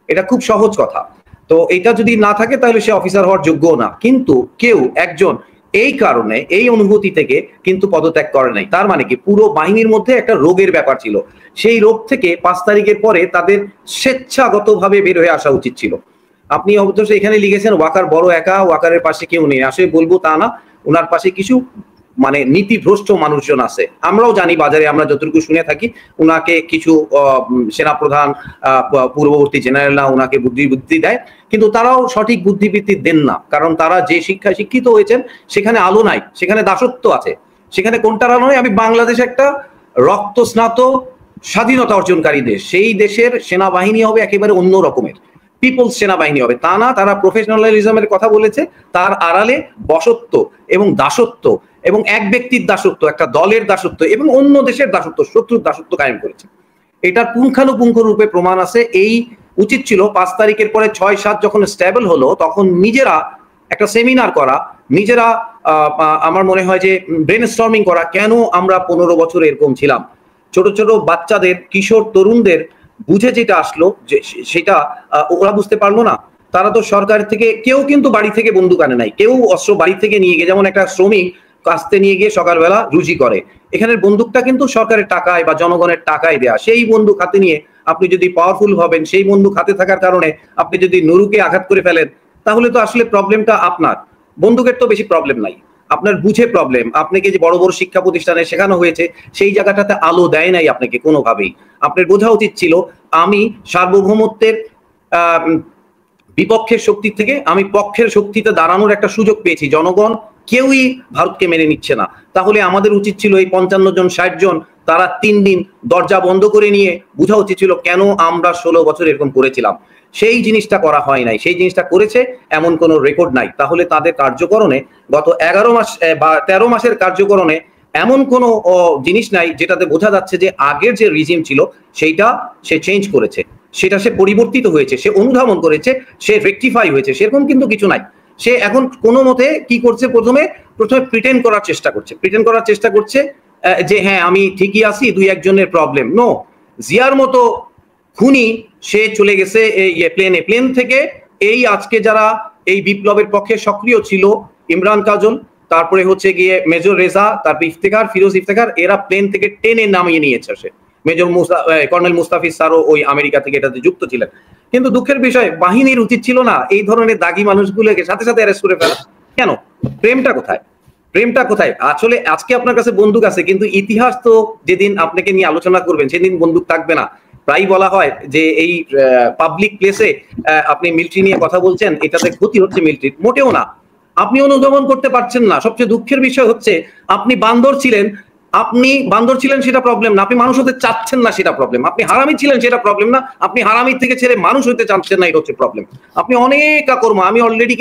এটা খুব সহজ কথা। তো এটা যদি না থাকে তাহলে সে অফিসার হওয়ার যোগ্য না। কিন্তু কেউ একজন এই কারণে, এই অনুভূতি থেকে কিন্তু পদত্যাগ করে নাই। তার মানে কি, পুরো বাহিনীর মধ্যে একটা রোগের ব্যাপার ছিল। সেই রোগ থেকে 5 তারিখের পরে তাদের স্বেচ্ছাগতভাবে বের হয়ে আসা উচিত ছিল। আপনি অবশ্য এখানে লিখেছেন ওয়াকার বড় একা, ওয়াকারের পাশে কেউ নেই। আসলে বলবো তা না, ওনার পাশে কিছু নীতিভ্রষ্ট মানুষজন আছে। আমরাও জানি, বাজারে আমরা যতটুকু শুনে থাকি, উনাকে কিছু সেনাপ্রধান, পূর্ববর্তী জেনারেলরা উনাকে বুদ্ধি দেয়, কিন্তু তারাও সঠিক বুদ্ধিবৃত্তি দেন না। কারণ তারা যে শিক্ষায় শিক্ষিত হয়েছেন সেখানে আলো নাই, সেখানে দাসত্ব আছে। সেখানে কোনটার আলো নয়? আমি বাংলাদেশ একটা রক্ত স্নাত স্বাধীনতা অর্জনকারী দেশ, সেই দেশের সেনাবাহিনী হবে একেবারে অন্য রকমের, পিপলস সেনাবাহিনী হবে। তা না, তারা প্রফেশনালিজমের কথা বলেছে, তার আড়ালে বশত্ব এবং দাসত্ব এবং এক ব্যক্তির দাসত্ব, একটা দলের দাসত্ব এবং অন্য দেশের দাসত্ব, শত্রুর দাসত্ব কায়েম করেছে। এটার পুঙ্খানুপুঙ্খ রূপে প্রমাণ আছে। এই উচিত ছিল 5 তারিখের পরে 6-7 যখন স্টেবল হলো, তখন নিজেরা একটা সেমিনার করা, নিজেরা আমার মনে হয় যে ব্রেনস্টর্মিং করা, কেন আমরা 15 বছর এরকম ছিলাম। ছোট ছোট বাচ্চাদের, কিশোর তরুণদের বুঝে যেটা আসলো, যে সেটা ওরা বুঝতে পারলো না। তারা তো সরকার থেকে, কেউ কিন্তু বাড়ি থেকে বন্দুক আনে নাই, কেউ অস্ত্র বাড়ি থেকে নিয়ে গিয়ে, যেমন একটা শ্রমিক কাস্তে নিয়ে গিয়ে সকালবেলা রুজি করে, এখানের বন্দুকটা কিন্তু সরকারের টাকায় বা জনগণের টাকায় দেয়া। সেই বন্দুক হাতে নিয়ে আপনি যদি পাওয়ারফুল হবেন, সেই বন্দুক হাতে থাকার কারণে আপনি যদি নুরুকে আঘাত করে ফেলেন, তাহলে তো আসলে প্রবলেমটা আপনার। বন্দুকের তো বেশি প্রবলেম নাই, আপনার বুঝে প্রবলেম। আপনাকে যে বড় বড় শিক্ষা প্রতিষ্ঠানে শেখানো হয়েছে, সেই জায়গাটাতে আলো দেয় নাই আপনাকে কোনোভাবেই। আপনার বোঝা উচিত ছিল, আমি সার্বভৌমত্বের বিপক্ষের শক্তি থেকে আমি পক্ষের শক্তিতে দাঁড়ানোর একটা সুযোগ পেয়েছি। জনগণ কেউই ভারতকে মেনে নিচ্ছে না। তাহলে আমাদের উচিত ছিল এই 55 জন 60 জন, তারা 3 দিন দরজা বন্ধ করে নিয়ে বোঝা উচিত ছিল কেন আমরা 16 বছর এরকম করেছিলাম। সেই জিনিসটা করা হয় নাই। সেই জিনিসটা করেছে এমন কোনো রেকর্ড নাই। তাহলে তাদের কার্যকরণে গত 11 মাস বা 13 মাসের কার্যকরণে এমন কোনো জিনিস নাই যেটাতে বোঝা যাচ্ছে যে আগের যে রিজিম ছিল সেইটা সে চেঞ্জ করেছে, সেটা সে পরিবর্তিত হয়েছে, সে অনুধাবন করেছে, সে রেকটিফাই হয়েছে, সেরকম কিন্তু কিছু নাই। সে এখন কোনো মতে কি করছে, প্রথমে প্রিটেন্ড করার চেষ্টা করছে যে হ্যাঁ আমি ঠিকই আছি, 2-1 জনের প্রবলেম। নো, জিয়ার মতো খুনি সে চলে গেছে প্লেন থেকে। এই আজকে যারা এই বিপ্লবের পক্ষে সক্রিয় ছিল, ইমরান কাজল, তারপরে হচ্ছে গিয়ে মেজর রেজা, তারপর ইফতেখার, ফিরোজ ইফতেখার, এরা প্লেন থেকে টেনে নামিয়ে নিয়েছে। সে মেজর কর্নেল মুস্তাফিজ স্যারও ওই আমেরিকা থেকে এটাতে যুক্ত ছিলেন। কিন্তু দুঃখের বিষয়, বাহিনীর উচিত ছিল না এই ধরনের দাগি মানুষগুলোকে সাথে সাথে অ্যারেস্ট করে ফেলা। কেন? প্রেমটা কোথায়? আসলে আজকে আপনার কাছে বন্দুক আছে, কিন্তু ইতিহাস তো যেদিন আপনাকে নিয়ে আলোচনা করবেন সেদিন বন্দুক থাকবে না। প্রায় বলা হয় যে এই পাবলিক প্লেসে আপনি মিলিটারি নিয়ে কথা বলছেন, এটাতে ক্ষতি হচ্ছে মিলিটারির। মোটেও না, আপনি অনুধাবন করতে পারছেন না। সবচেয়ে দুঃখের বিষয় হচ্ছে আপনি বান্দর ছিলেন সেটা প্রবলেম না, আপনি মানুষ হতে চাচ্ছেন না সেটা প্রবলেম। আপনি হারামি ছিলেন সেটা প্রবলেম না, আপনি হারামি থেকে ছেড়ে মানুষ হতে চাচ্ছেন না, এটা হচ্ছে প্রবলেম। আপনি অনেক কর্ম, আমি অলরেডি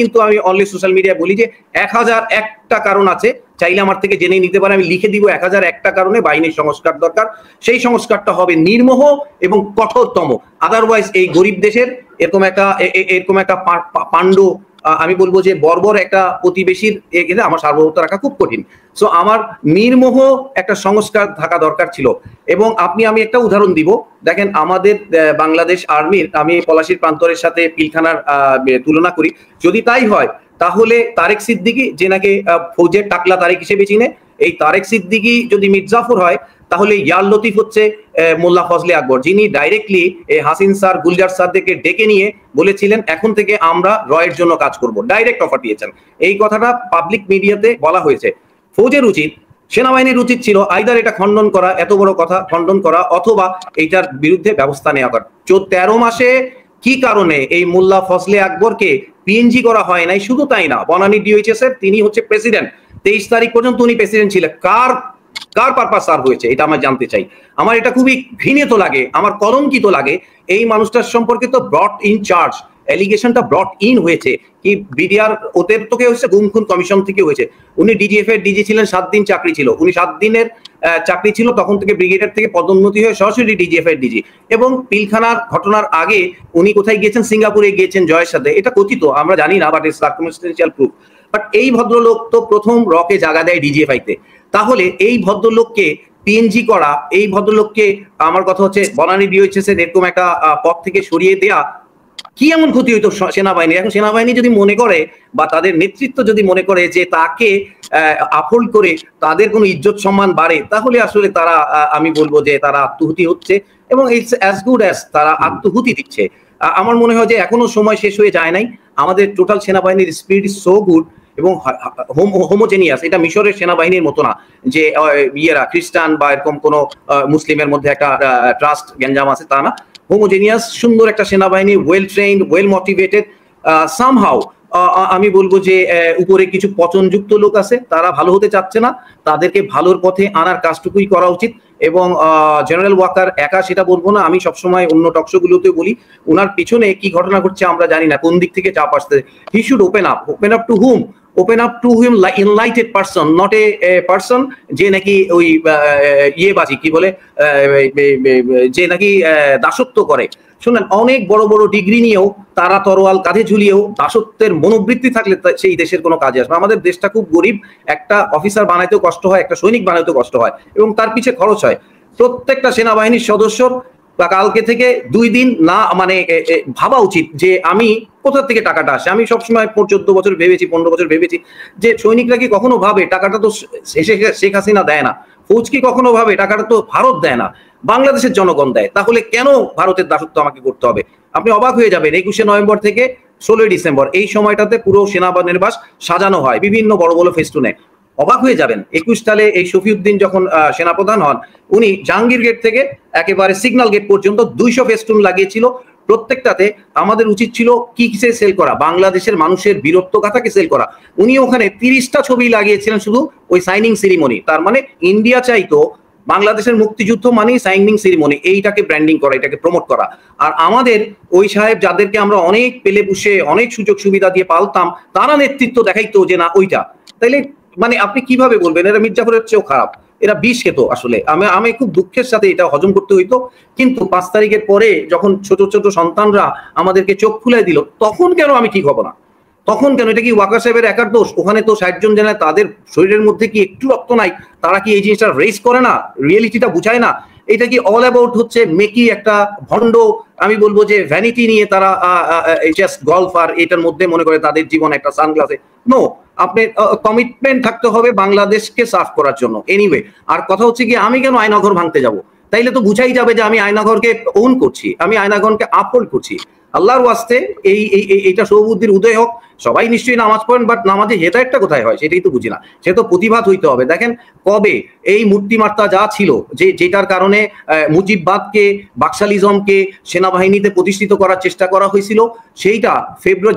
সোশ্যাল মিডিয়ায় বলি যে 1001টা কারণ আছে, চাইলে আমার থেকে জেনে নিতে পারে, আমি লিখে দিব 1001টা কারণে বাহিনীর সংস্কার দরকার। সেই সংস্কারটা হবে নির্মোহ এবং কঠোরতম। আদারওয়াইজ এই গরিব দেশের এরকম একটা পাণ্ড, আমি বলবো যে বর্বর একটা প্রতিবেশীর এখানে আমার সার্বভৌমত্ব রাখা খুব কঠিন। সো আমার নির্মোহ একটা সংস্কার থাকা দরকার ছিল। এবং আমি একটা উদাহরণ দিব, দেখেন আমাদের বাংলাদেশ আর্মির, আমি পলাশির প্রান্তরের সাথে পিলখানার তুলনা করি, যদি তাই হয় তাহলে তারেক সিদ্দিকী, যে নাকি ফৌজের টাকলা তারেক হিসেবে চিনে, এই তারেক সিদ্দিকী যদি মির্জাফর হয়, তাহলে ইয়ার লতিফ হচ্ছে মোল্লা ফজলে আকবর, যিনি ডাইরেক্টলি হাসিন স্যার, গুলজার স্যারদেরকে ডেকে নিয়ে বলেছিলেন এখন থেকে আমরা রয়ের জন্য কাজ করব, ডাইরেক্ট অফার দিয়েছেন। এই কথাটা পাবলিক মিডিয়াতে বলা হয়েছে। ফৌজের উচিত, সেনাবাহিনীর উচিত ছিল আইদার এটা খণ্ডন করা, এত বড় কথা খণ্ডন করা, অথবা এইটার বিরুদ্ধে ব্যবস্থা নেওয়া করা। 13 মাসে কি কারণে এই মোল্লা ফজলে আকবরকে পিএনজি করা হয় নাই? শুধু তাই না, বনানী ডিওএইচএস এর তিনি হচ্ছে প্রেসিডেন্ট, 23 তারিখ পর্যন্ত উনি প্রেসিডেন্ট ছিলেন। কার পারপাস সার্ভ হয়েছে এটা আমরা জানতে চাই। আমার এটা খুবই ঘৃণিত লাগে, আমার কলঙ্কিত লাগে। এই মানুষটার সম্পর্কে তো ব্রট ইন চার্জ, এলিগেশনটা ব্রট ইন হয়েছে কি বিডিআর ওদের তোকে হচ্ছে গুম খুন কমিশন থেকে হয়েছে। উনি ডিজিএফ এর ডিজি ছিলেন, 7 দিন চাকরি ছিল, উনি 7 দিনের চাকরি ছিল, তখন থেকে ব্রিগেডিয়ার থেকে পদোন্নতি হয়ে সরাসরি ডিজিএফ এর ডিজি। এবং পিলখানার ঘটনার আগে উনি কোথায় গিয়েছেন? সিঙ্গাপুরে গিয়েছেন জয়ের সাথে, এটা কথিত, আমরা জানি না, but it's circumstantial proof. But এই ভদ্রলোক তো প্রথম রকে জায়গা দেয় ডিজিএফআইতে। তাহলে এই ভদ্রলোককে পিএনজি করা, এই ভদ্রলোককে, আমার কথা হচ্ছে বনানী ডিওএইচএস এর এরকম একটা পদ থেকে সরিয়ে দেয়া, কি এমন ক্ষতি হইতো সেনাবাহিনী? এখন সেনাবাহিনী যদি মনে করে বা তাদের নেতৃত্ব যদি মনে করে যে তাকে আপহোল্ড করে তাদের কোনো ইজ্জত সম্মান বাড়ে, তাহলে আসলে তারা, আমি বলবো যে তারা আত্মহুতি হচ্ছে, এবং ইটস অ্যাজ গুড অ্যাজ তারা আত্মহুতি দিচ্ছে। আমার মনে হয় যে এখনো সময় শেষ হয়ে যায় নাই। আমাদের টোটাল সেনাবাহিনীর স্পিরিট ইজ সো গুড এবং হোমোজেনিয়াস। এটা মিশরের সেনাবাহিনীর মতো না যে ইয়েরা খ্রিস্টান বা এরকম কোনো মুসলিমের মধ্যে একটা ট্রাস্ট গ্যাঞ্জাম আছে, তা না। হোমোজেনিয়াস সুন্দর একটা সেনাবাহিনী, well trained, well motivated. Somehow আমি বলবো যে উপরে কিছু পচনযুক্ত লোক আছে, তারা ভালো হতে চাচ্ছে না, তাদেরকে ভালোর পথে আনার কাজটুকুই করা উচিত। এবং জেনারেল ওয়াকার একা সেটা বলবো না, আমি সবসময় অন্য টকশোগুলোতে বলি, ওনার পিছনে কি ঘটনা ঘটছে আমরা জানি না, কোন দিক থেকে চাপ আসছে। He should open up to hmm? Open up to him enlightened person, not a person যে নাকি ওই ইয়েবাজি কি বলে, যে নাকি দাসত্ব করে। শুনেন, অনেক বড় বড় ডিগ্রি নিয়েও তারা তরোয়াল কাঁধে ঝুলিয়েও দাসত্বের মনোবৃত্তি থাকলে সেই দেশের কোনো কাজে আসবে। আমাদের দেশটা খুব গরিব, একটা অফিসার বানাইতেও কষ্ট হয়, একটা সৈনিক বানাইতেও কষ্ট হয়, এবং তার পিছে খরচ হয়। প্রত্যেকটা সেনাবাহিনীর সদস্যর বা কালকে থেকে 2 দিন না মানে ভাবা উচিত যে আমি কোথা থেকে টাকাটা আসে। আমি সবসময় 14 বছর ভেবেছি, 15 বছর ভেবেছি যে সৈনিকরা কি কখনো ভাবে টাকাটা তো শেখ হাসিনা দেয় না, ফৌজ কি কখনো ভাবে টাকাটা তো ভারত দেয় না, বাংলাদেশের জনগণ দেয়, তাহলে কেন ভারতের দাসত্ব আমাকে করতে হবে? আপনি অবাক হয়ে যাবেন, 21শে নভেম্বর থেকে 16ই ডিসেম্বর এই সময়টাতে পুরো সেনানিবাস সাজানো হয় বিভিন্ন বড় বড় ফেস্টুনে। অবাক হয়ে যাবেন, 21 সালে এই শফিউদ্দিন যখন সেনাপ্রধান হন, উনি জাহাঙ্গীর গেট থেকে একেবারে সিগন্যাল গেট পর্যন্ত 200 ফেস্টুন লাগিয়েছিল। প্রত্যেকটাতে আমাদের উচিত ছিল কি কিসে সেল করা, বাংলাদেশের মানুষের বীরত্ব গাথাকে সেল করা। উনি ওখানে 30টা ছবি লাগিয়েছিলেন শুধু ওই সাইনিং সেরিমনি। তার মানে ইন্ডিয়া চাইতো বাংলাদেশের মুক্তিযুদ্ধ মানেই সাইনিং সেরিমনি, এইটাকে ব্র্যান্ডিং করা, এটাকে প্রমোট করা। আর আমাদের ওই সাহেব যাদেরকে আমরা অনেক পেলে পুষে অনেক সুযোগ সুবিধা দিয়ে পালতাম, তারা নেতৃত্ব দেখাইতো যে না ওইটা। তাইলে মানে আপনি কিভাবে বলবেন এরা মির্জাফরের চেয়েও খারাপ? এরা বিষ খেত। আসলে আমি খুব দুঃখের সাথে এটা হজম করতে হইতো। কিন্তু 5 তারিখের পরে যখন ছোট ছোট সন্তানরা আমাদেরকে চোখ খুলে দিল, তখন কেন আমি ঠিক হব না? তখন কেন? এটা কি ওয়াকার সাহেবের একার দোষ? ওখানে তো 60 জন জেনারেল, তাদের শরীরের মধ্যে কি একটু রক্ত নাই? তারা কি এই জিনিসটা রেজ করে না? রিয়েলিটিটা বুঝায় না? এটা কি অল অ্যাবাউট হচ্ছে মেকি একটা ভণ্ড, আমি বলবো যে ভ্যানিটি নিয়ে তারা জাস্ট গল্ফ আর এটার মধ্যে মনে করে তাদের জীবন একটা সানগ্লাসে? নো, আপনার কমিটমেন্ট থাকতে হবে বাংলাদেশকে সার্ভ করার জন্য। এনিওয়ে, আর কথা হচ্ছে কি, আমি কেন আয়নাঘর ভাঙতে যাব? তাইলে তো বুঝাই যাবে যে আমি আয়নাঘরকে ওন করছি, আমি আয়নাঘরকে আপহোল্ড করছি। আল্লাহর ওয়াস্তে এইটা সৌবুদ্ধির উদয় হোক। সবাই নিশ্চয়ই নামাজ পড়েন, বাট নামাজে হেদায়েতটা কোথায় হয় সেটাই তো বুঝি না। সে তো প্রতিভাত হইতে হবে। দেখেন কবে এই মূর্তিমার্তা যা ছিল, যেটার কারণে মুজিববাদকে, বাকশালিজমকে সেনাবাহিনীতে প্রতিষ্ঠিত করার চেষ্টা করা হয়েছিল, সেইটা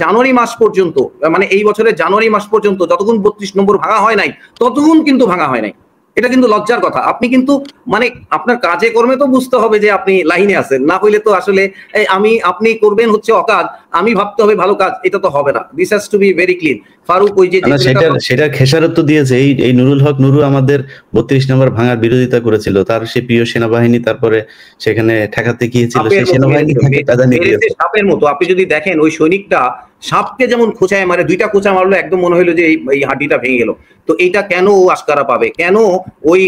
জানুয়ারি মাস পর্যন্ত, মানে এই বছরের জানুয়ারি মাস পর্যন্ত যতক্ষণ 32 নম্বর ভাঙা হয় নাই, ততক্ষণ কিন্তু ভাঙা হয় নাই। এটা কিন্তু লজ্জার কথা। আপনি কিন্তু মানে আপনার কাজে কর্মে তো বুঝতে হবে যে আপনি লাইনে আছেন, না হইলে তো আসলে আপনি করবেন হচ্ছে অকাজ, আমি ভাবতে হবে ভালো কাজ, এটা তো হবে না। This has to be very clean. Faruk ওই যে সেটা খেসারত দিয়েছে এই নুরুল হক নুরু, আমাদের 32 নম্বর ভাঙার বিরোধিতা করেছিল, তার সে প্রিয় সেনাবাহিনী তারপরে সেখানে ঠেকাতে গিয়েছিল, সেই সেনাবাহিনী সাপের মতো। আপনি যদি দেখেন ওই সৈনিকটা সাপকে যেমন খোঁচায় মারে, 2টা খোঁচা মারলো, একদম মনে হলো যে এই হাড্ডিটা ভেঙে গেল। তো এইটা কেন ও আস্কারা পাবে? কেন ওই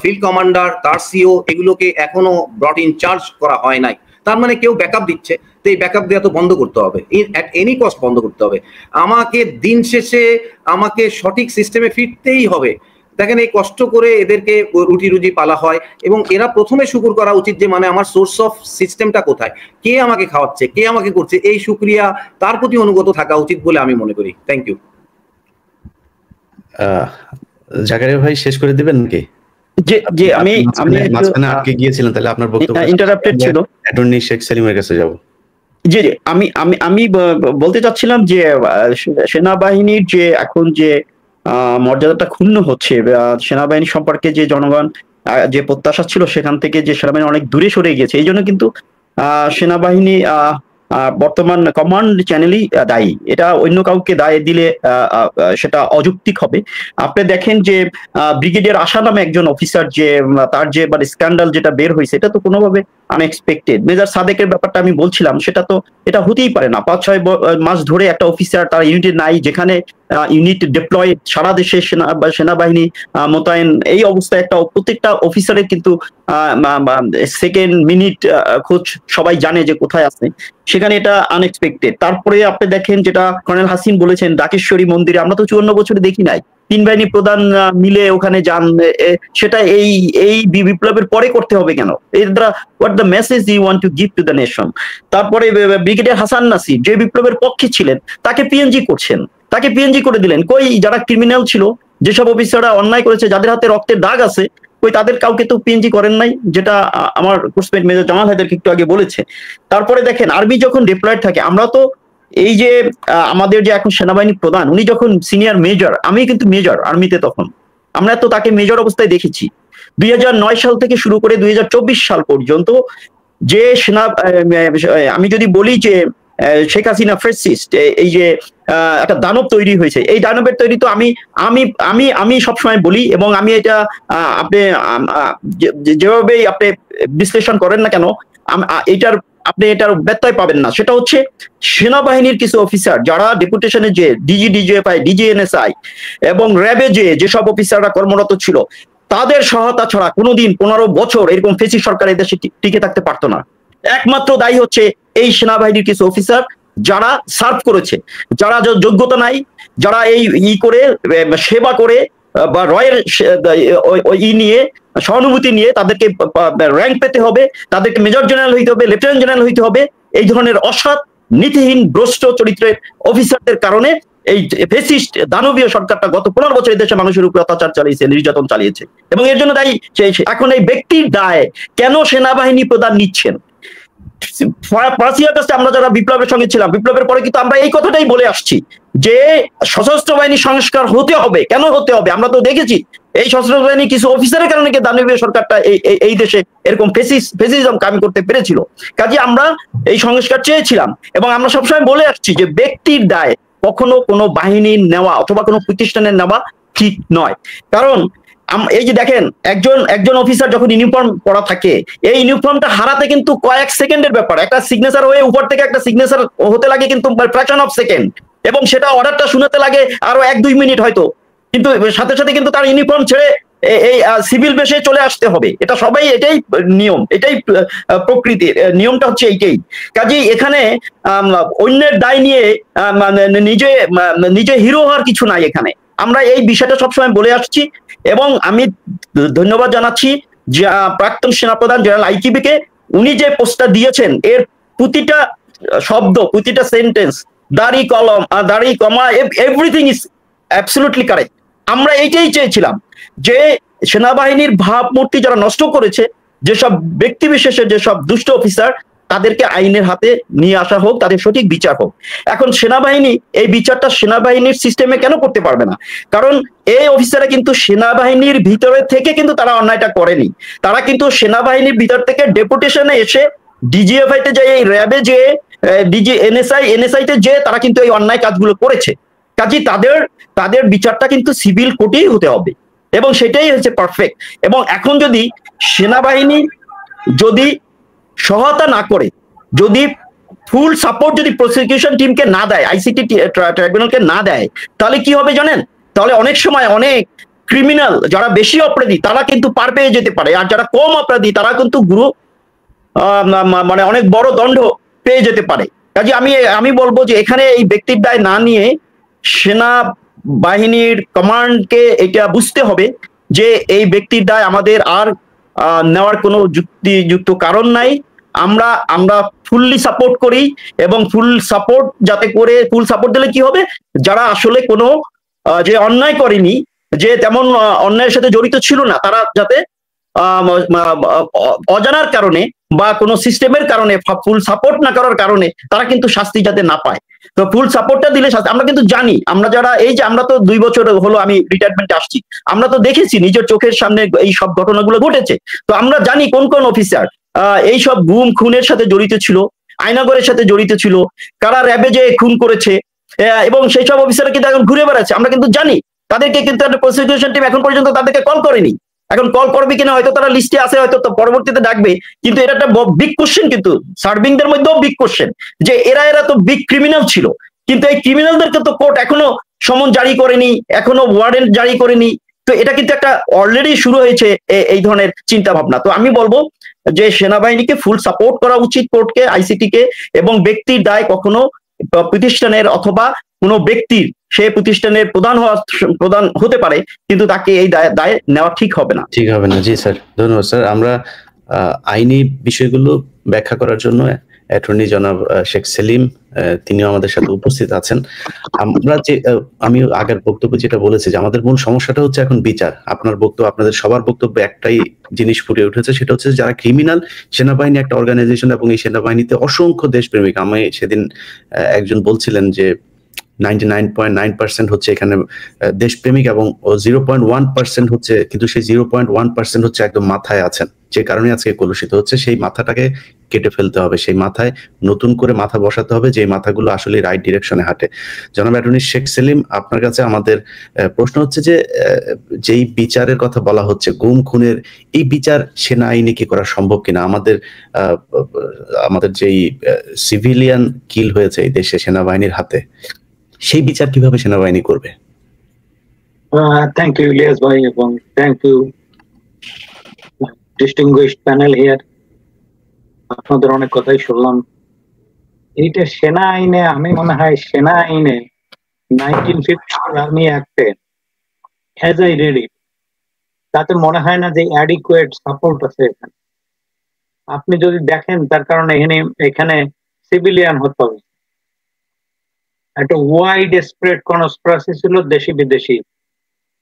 ফিল্ড কমান্ডার, তার সিও এগুলোকে এখনো ব্রট ইন চার্জ করা হয় নাই? তার মানে কেউ ব্যাকআপ দিচ্ছে। তো এই ব্যাকআপ দেওয়া তো বন্ধ করতে হবে, এট এনি কস্ট বন্ধ করতে হবে। আমাকে দিন শেষে আমাকে সঠিক সিস্টেমে ফিরতেই হবে। দেখেন এই কষ্ট করে এদেরকে রুটি রুজি পালা হয়, এবং এরা প্রথমে শুকর করা উচিত যে মানে আমার সোর্স অফ সিস্টেমটা কোথায়, কে আমাকে খাওয়াচ্ছে, কে আমাকে করছে, এই শুকরিয়া তার প্রতি অনুগত থাকা উচিত বলে আমি মনে করি। Thank you. জাকারিয়া ভাই শেষ করে দিবেন নাকি? যে যে আমি মাঝখানে আটকে গিয়েছিলেন, তাহলে আপনার বক্তব্য ইন্টারাপ্টেড ছিল। অ্যাটর্নি শেখ সেলিমের কাছে যাব। জি জি, আমি বলতে চাচ্ছিলাম যে সেনাবাহিনীর যে এখন যে মর্যাদাটা ক্ষুণ্ণ হচ্ছে, সেনাবাহিনী সম্পর্কে যে জনগণ যে প্রত্যাশা ছিল সেখান থেকে যে সেনাবাহিনী অনেক দূরে সরে গিয়েছে, এই জন্য কিন্তু সেনাবাহিনী বর্তমান কমান্ড চ্যানেলই দায়ী। এটা অন্য কাউকে দায় দিলে সেটা অযৌক্তিক হবে। আপনি দেখেন যে ব্রিগেডিয়ার আশা নামে একজন অফিসার, যে তার যে স্ক্যান্ডাল যেটা বের হয়েছে, এটা তো কোনোভাবে আনএক্সপেক্টেড। মেজর সাদেকের ব্যাপারটা আমি বলছিলাম, সেটা তো এটা হতেই পারে না। 5-6 মাস ধরে একটা অফিসার তার ইউনিটে নাই, যেখানে ইউনিট ডিপ্লয় সারা দেশে সেনাবাহিনী মোতায়েন, এই অবস্থায় একটা প্রত্যেকটা অফিসারের কিন্তু সেকেন্ড মিনিট খোঁজ সবাই জানে যে কোথায় আছে, সেখানে এটা আনএক্সপেক্টেড। তারপরে আপনি দেখেন যেটা কর্নেল হাসিন বলেছেন, ডাকেশ্বরী মন্দিরে আমরা তো 54 বছরে দেখি নাই 3 বাহিনী প্রধান মিলে ওখানে যান, সেটা এই বিপ্লবের পরে করতে হবে কেন? What the message you want to give to the nation? তারপরে ব্রিগেডিয়ার হাসান নাসির যে বিপ্লবের পক্ষে ছিলেন, তাকে পিএনজি করছেন, তাকে পিএনজি করে দিলেন। কই যারা ক্রিমিনাল ছিল, যেসব অফিসাররা অন্যায় করেছে, যাদের হাতে রক্তের দাগ আছে, কই তাদের কাউকে তো পিএনজি করেন নাই, যেটা আমার কোর্সমেট মেজর জামাল হায়দারকে একটু আগে বলেছে। তারপরে দেখেন আর্মি যখন ডিপ্লয়েড থাকে, আমরা তো এই যে আমাদের যে এখন সেনাবাহিনী প্রধান, উনি যখন সিনিয়র মেজর, আমি কিন্তু মেজর আর্মিতে, তখন আমরা তো তাকে মেজর অবস্থায় দেখেছি। 2009 সাল থেকে শুরু করে 2024 সাল পর্যন্ত যে সেনা, আমি যদি বলি যে শেখ হাসিনা ফ্যাসিস্ট, এই যে একটা দানব তৈরি হয়েছে, এই দানবের তৈরি তো আমি আমি আমি আমি সবসময় বলি, এবং আমি এটা আপনি যেভাবেই আপনি বিশ্লেষণ করেন না কেন, আপনি এটার ব্যত্যয় পাবেন না। সেটা হচ্ছে সেনাবাহিনীর কিছু অফিসার যারা ডেপুটেশনে, যে ডিজি, ডিজিএফআই, ডিজিএনএসআই এবং র্যাবে যেসব অফিসাররা কর্মরত ছিল, তাদের সহায়তা ছাড়া কোনোদিন 15 বছর এরকম ফেসি সরকার এই দেশে টিকে থাকতে পারতো না। একমাত্র দায়ী হচ্ছে এই সেনাবাহিনীর কিছু অফিসার যারা সার্ভ করেছে, যারা যোগ্যতা নাই, যারা এই করে সেবা করে বা রয়ের নিয়ে সহানুভূতি নিয়ে তাদেরকে র্যাঙ্ক পেতে হবে, তাদেরকে মেজর জেনারেল হইতে হবে, লেফটেন্যান্ট জেনারেল হইতে হবে। এই ধরনের অসৎ, নীতিহীন, ভ্রষ্ট চরিত্রের অফিসারদের কারণে এই ফেসিস্ট দানবীয় সরকারটা গত 15 বছর এই দেশে মানুষের উপর অত্যাচার চালিয়েছে, নির্যাতন চালিয়েছে, এবং এর জন্য দায়ী। এখন এই ব্যক্তির দায় কেন সেনাবাহিনী প্রধান নিচ্ছেন? 5 আগস্টে আমরা যারা বিপ্লবের সঙ্গে ছিলাম, বিপ্লবের পরে কিন্তু আমরা এই কথাটাই বলে আসছি যে সশস্ত্র বাহিনী সংস্কার হতে হবে। কেন হতে হবে? আমরা তো দেখেছি এই সশস্ত্র বাহিনী কিছু অফিসারের কারণে দানবীয় সরকারটা এই দেশে এরকম ফেসিজম কামি করতে পেরেছিল। কাজে আমরা এই সংস্কার চেয়েছিলাম, এবং আমরা সবসময় বলে আসছি যে ব্যক্তির দায় কখনো কোনো বাহিনীর নেওয়া অথবা কোনো প্রতিষ্ঠানের নেওয়া ঠিক নয়। কারণ এই যে দেখেন, একজন অফিসার যখন ইউনিফর্ম পরা থাকে, এই ইউনিফর্মটা হারাতে কিন্তু কয়েক সেকেন্ডের ব্যাপার। একটা সিগনেচার হয়ে উপর থেকে একটা সিগনেচার হতে লাগে কিন্তু ফ্র্যাকশন অফ সেকেন্ড, এবং সেটা অর্ডারটা শুনাতে লাগে আরো 1-2 মিনিট হয়তো, কিন্তু সাথে সাথে কিন্তু তার ইউনিফর্ম ছেড়ে এই সিভিল বেশে চলে আসতে হবে। এটা সবাই, এটাই নিয়ম, এটাই প্রকৃতির নিয়মটা হচ্ছে এইটাই। কাজেই এখানে অন্যের দায় নিয়ে নিজে হিরো হওয়ার কিছু নাই এখানে। আমরা এই বিষয়টা সবসময় বলে আসছি, এবং আমি ধন্যবাদ জানাচ্ছি যে প্রাক্তন সেনাপ্রধান জেনারেল আইকিবিকে, উনি যে পোস্টটা দিয়েছেন, এর প্রতিটা শব্দ, প্রতিটা সেন্টেন্স, দাড়ি কলম, দাড়ি কমা, এভরিথিং ইজ অ্যাবসলিউটলি কারেক্ট। আমরা এইটাই চেয়েছিলাম যে সেনাবাহিনীর ভাবমূর্তি যারা নষ্ট করেছে, যেসব ব্যক্তি বিশেষের যেসব দুষ্ট অফিসার, তাদেরকে আইনের হাতে নিয়ে আসা হোক, তাদের সঠিক বিচার হোক। এখন সেনাবাহিনী এই বিচারটা সেনাবাহিনীর সিস্টেমে কেন করতে পারবে না? কারণ এই অফিসাররা কিন্তু সেনাবাহিনীর ভিতরে থেকে কিন্তু তারা অন্যায়টা করেনি। তারা কিন্তু সেনাবাহিনীর ভিতর থেকে ডেপুটেশনে এসে ডিজিএফআই তে যায়, এই র্যাবে যে ডিজি এনএসআই তে যে তারা কিন্তু এই অন্যায় কাজগুলো করেছে। কাজে তাদের বিচারটা কিন্তু সিভিল কোর্টেই হতে হবে, এবং সেটাই হচ্ছে পারফেক্ট। এবং এখন যদি সেনাবাহিনী যদি সহায়তা না করে, যদি ফুল সাপোর্ট যদি প্রসিকিউশন টিমকে না দেয়, আইসিটি ট্রাইব্যুনালকে না দেয়, তাহলে কি হবে জানেন? তাহলে অনেক সময় অনেক ক্রিমিনাল যারা বেশি অপরাধী তারা কিন্তু পার পেয়ে যেতে পারে, আর যারা কম অপরাধী তারা কিন্তু অনেক বড় দণ্ড পেয়ে যেতে পারে। কাজে আমি বলবো যে এখানে এই ব্যক্তির দায় না নিয়ে সেনা বাহিনীর কমান্ডকে এটা বুঝতে হবে যে এই ব্যক্তির দায় আমাদের আর নেওয়ার কোনো যুক্তিযুক্ত কারণ নাই। আমরা ফুললি সাপোর্ট করি, এবং ফুল সাপোর্ট দিলে কি হবে, যারা আসলে কোনো যে অন্যায় করেনি যে তেমন অন্যায়ের সাথে জড়িত ছিল না, তারা যাতে অজানার কারণে বা কোনো সিস্টেমের কারণে ফুল সাপোর্ট না করার কারণে তারা কিন্তু শাস্তি যাতে না পায়। তো ফুল সাপোর্টটা দিলে আমরা কিন্তু জানি, আমরা যারা এই যে আমরা তো 2 বছর হলো আমি রিটায়ারমেন্টে আসছি, আমরা তো দেখেছি নিজের চোখের সামনে এই সব ঘটনাগুলো ঘটেছে। তো আমরা জানি কোন কোন অফিসার এই সব গুম খুনের সাথে জড়িত ছিল, আয়নাগরের সাথে জড়িত ছিল, কারা র্যাবে যে খুন করেছে, এবং সেই সব অফিসার কিন্তু এখন ঘুরে বেড়াচ্ছে। আমরা কিন্তু জানি তাদেরকে কিন্তু প্রসিকিউশন টিম এখন পর্যন্ত তাদেরকে কল করেনি। এখন কল করবে কিনা হয়তো তারা লিস্টে আছে, হয়তো পরবর্তীতে ডাকবে, কিন্তু এটা একটা বিগ কোশ্চেন, কিন্তু সার্ভিংদের মধ্যেও বিগ কোশ্চেন যে এরা তো বিগ ক্রিমিনাল ছিল, কিন্তু এই ক্রিমিনালদেরকে তো কোর্ট এখনো সমন জারি করেনি, এখনো ওয়ারেন্ট জারি করেনি। তো এটা কিন্তু একটা অলরেডি শুরু হয়েছে এই ধরনের চিন্তা ভাবনা। তো আমি বলবো যে সেনাবাহিনীকে ফুল সাপোর্ট করা উচিত, কোর্টকে, আইসিটি কে, এবং ব্যক্তির দায় কখনো প্রতিষ্ঠানের অথবা কোনো ব্যক্তির, সে প্রতিষ্ঠানের প্রধান হতে পারে, কিন্তু তাকে এই দায় নেওয়া ঠিক হবে না। ঠিক হবে না। জি স্যার, ধন্যবাদ স্যার। আমরা আইনি বিষয়গুলো ব্যাখ্যা করার জন্য অ্যাটর্নি জনাব শেখ সেলিম তিনিও আমাদের সাথে উপস্থিত আছেন। আমরা যে আমি আগের বক্তব্য যেটা বলেছি যে আমাদের মূল সমস্যাটা হচ্ছে এখন বিচার। আপনার বক্তব্য, আপনাদের সবার বক্তব্য একটাই জিনিস ফুটে উঠেছে, সেটা হচ্ছে যারা ক্রিমিনাল, সেনাবাহিনী একটা অর্গানাইজেশন এবং এই সেনাবাহিনীতে অসংখ্য দেশপ্রেমিক। আমি সেদিন একজন বলছিলেন যে 99.9% হচ্ছে এখানে দেশপ্রেমিক এবং 0.1% হচ্ছে, কিন্তু সেই 0.1% হচ্ছে একদম মাথায় আছেন, যে কারণে আজকে কলুষিত হচ্ছে। সেই মাথাটাকে কেটে ফেলতে হবে, সেই মাথায় নতুন করে মাথা বসাতে হবে, যে মাথাগুলো আসলে রাইট ডিরেকশনে হাঁটে। জনাব অ্যাটর্নি শেখ সেলিম, আপনার কাছে আমাদের প্রশ্ন হচ্ছে যে যেই বিচারের কথা বলা হচ্ছে গুম খুনের, এই বিচার সেনা আইনে কি করা সম্ভব কিনা? আমাদের যেই সিভিলিয়ান কিল হয়েছে এই দেশে সেনাবাহিনীর হাতে, সেই বিচার কিভাবে সেনাবাহিনী করবে? থ্যাংক ইউ ইলিয়াস ভাই, এবং thank you distinguished panel here. আপনাদের অনেক কথাই শুনলাম। এইটা সেনা আইনে, আমি মনে হয় সেনা আইনে 1950 আর্মি অ্যাক্টে অ্যাজ আই রেড ইট, তাতে মনে হয় না যে অ্যাডিকুয়েট সাপোর্ট আছে এখানে। আপনি যদি দেখেন, তার কারণে এখানে সিভিলিয়ান হতে হবে। একটা ওয়াইড স্প্রেড কনস্পিরেসি ছিল, দেশি বিদেশি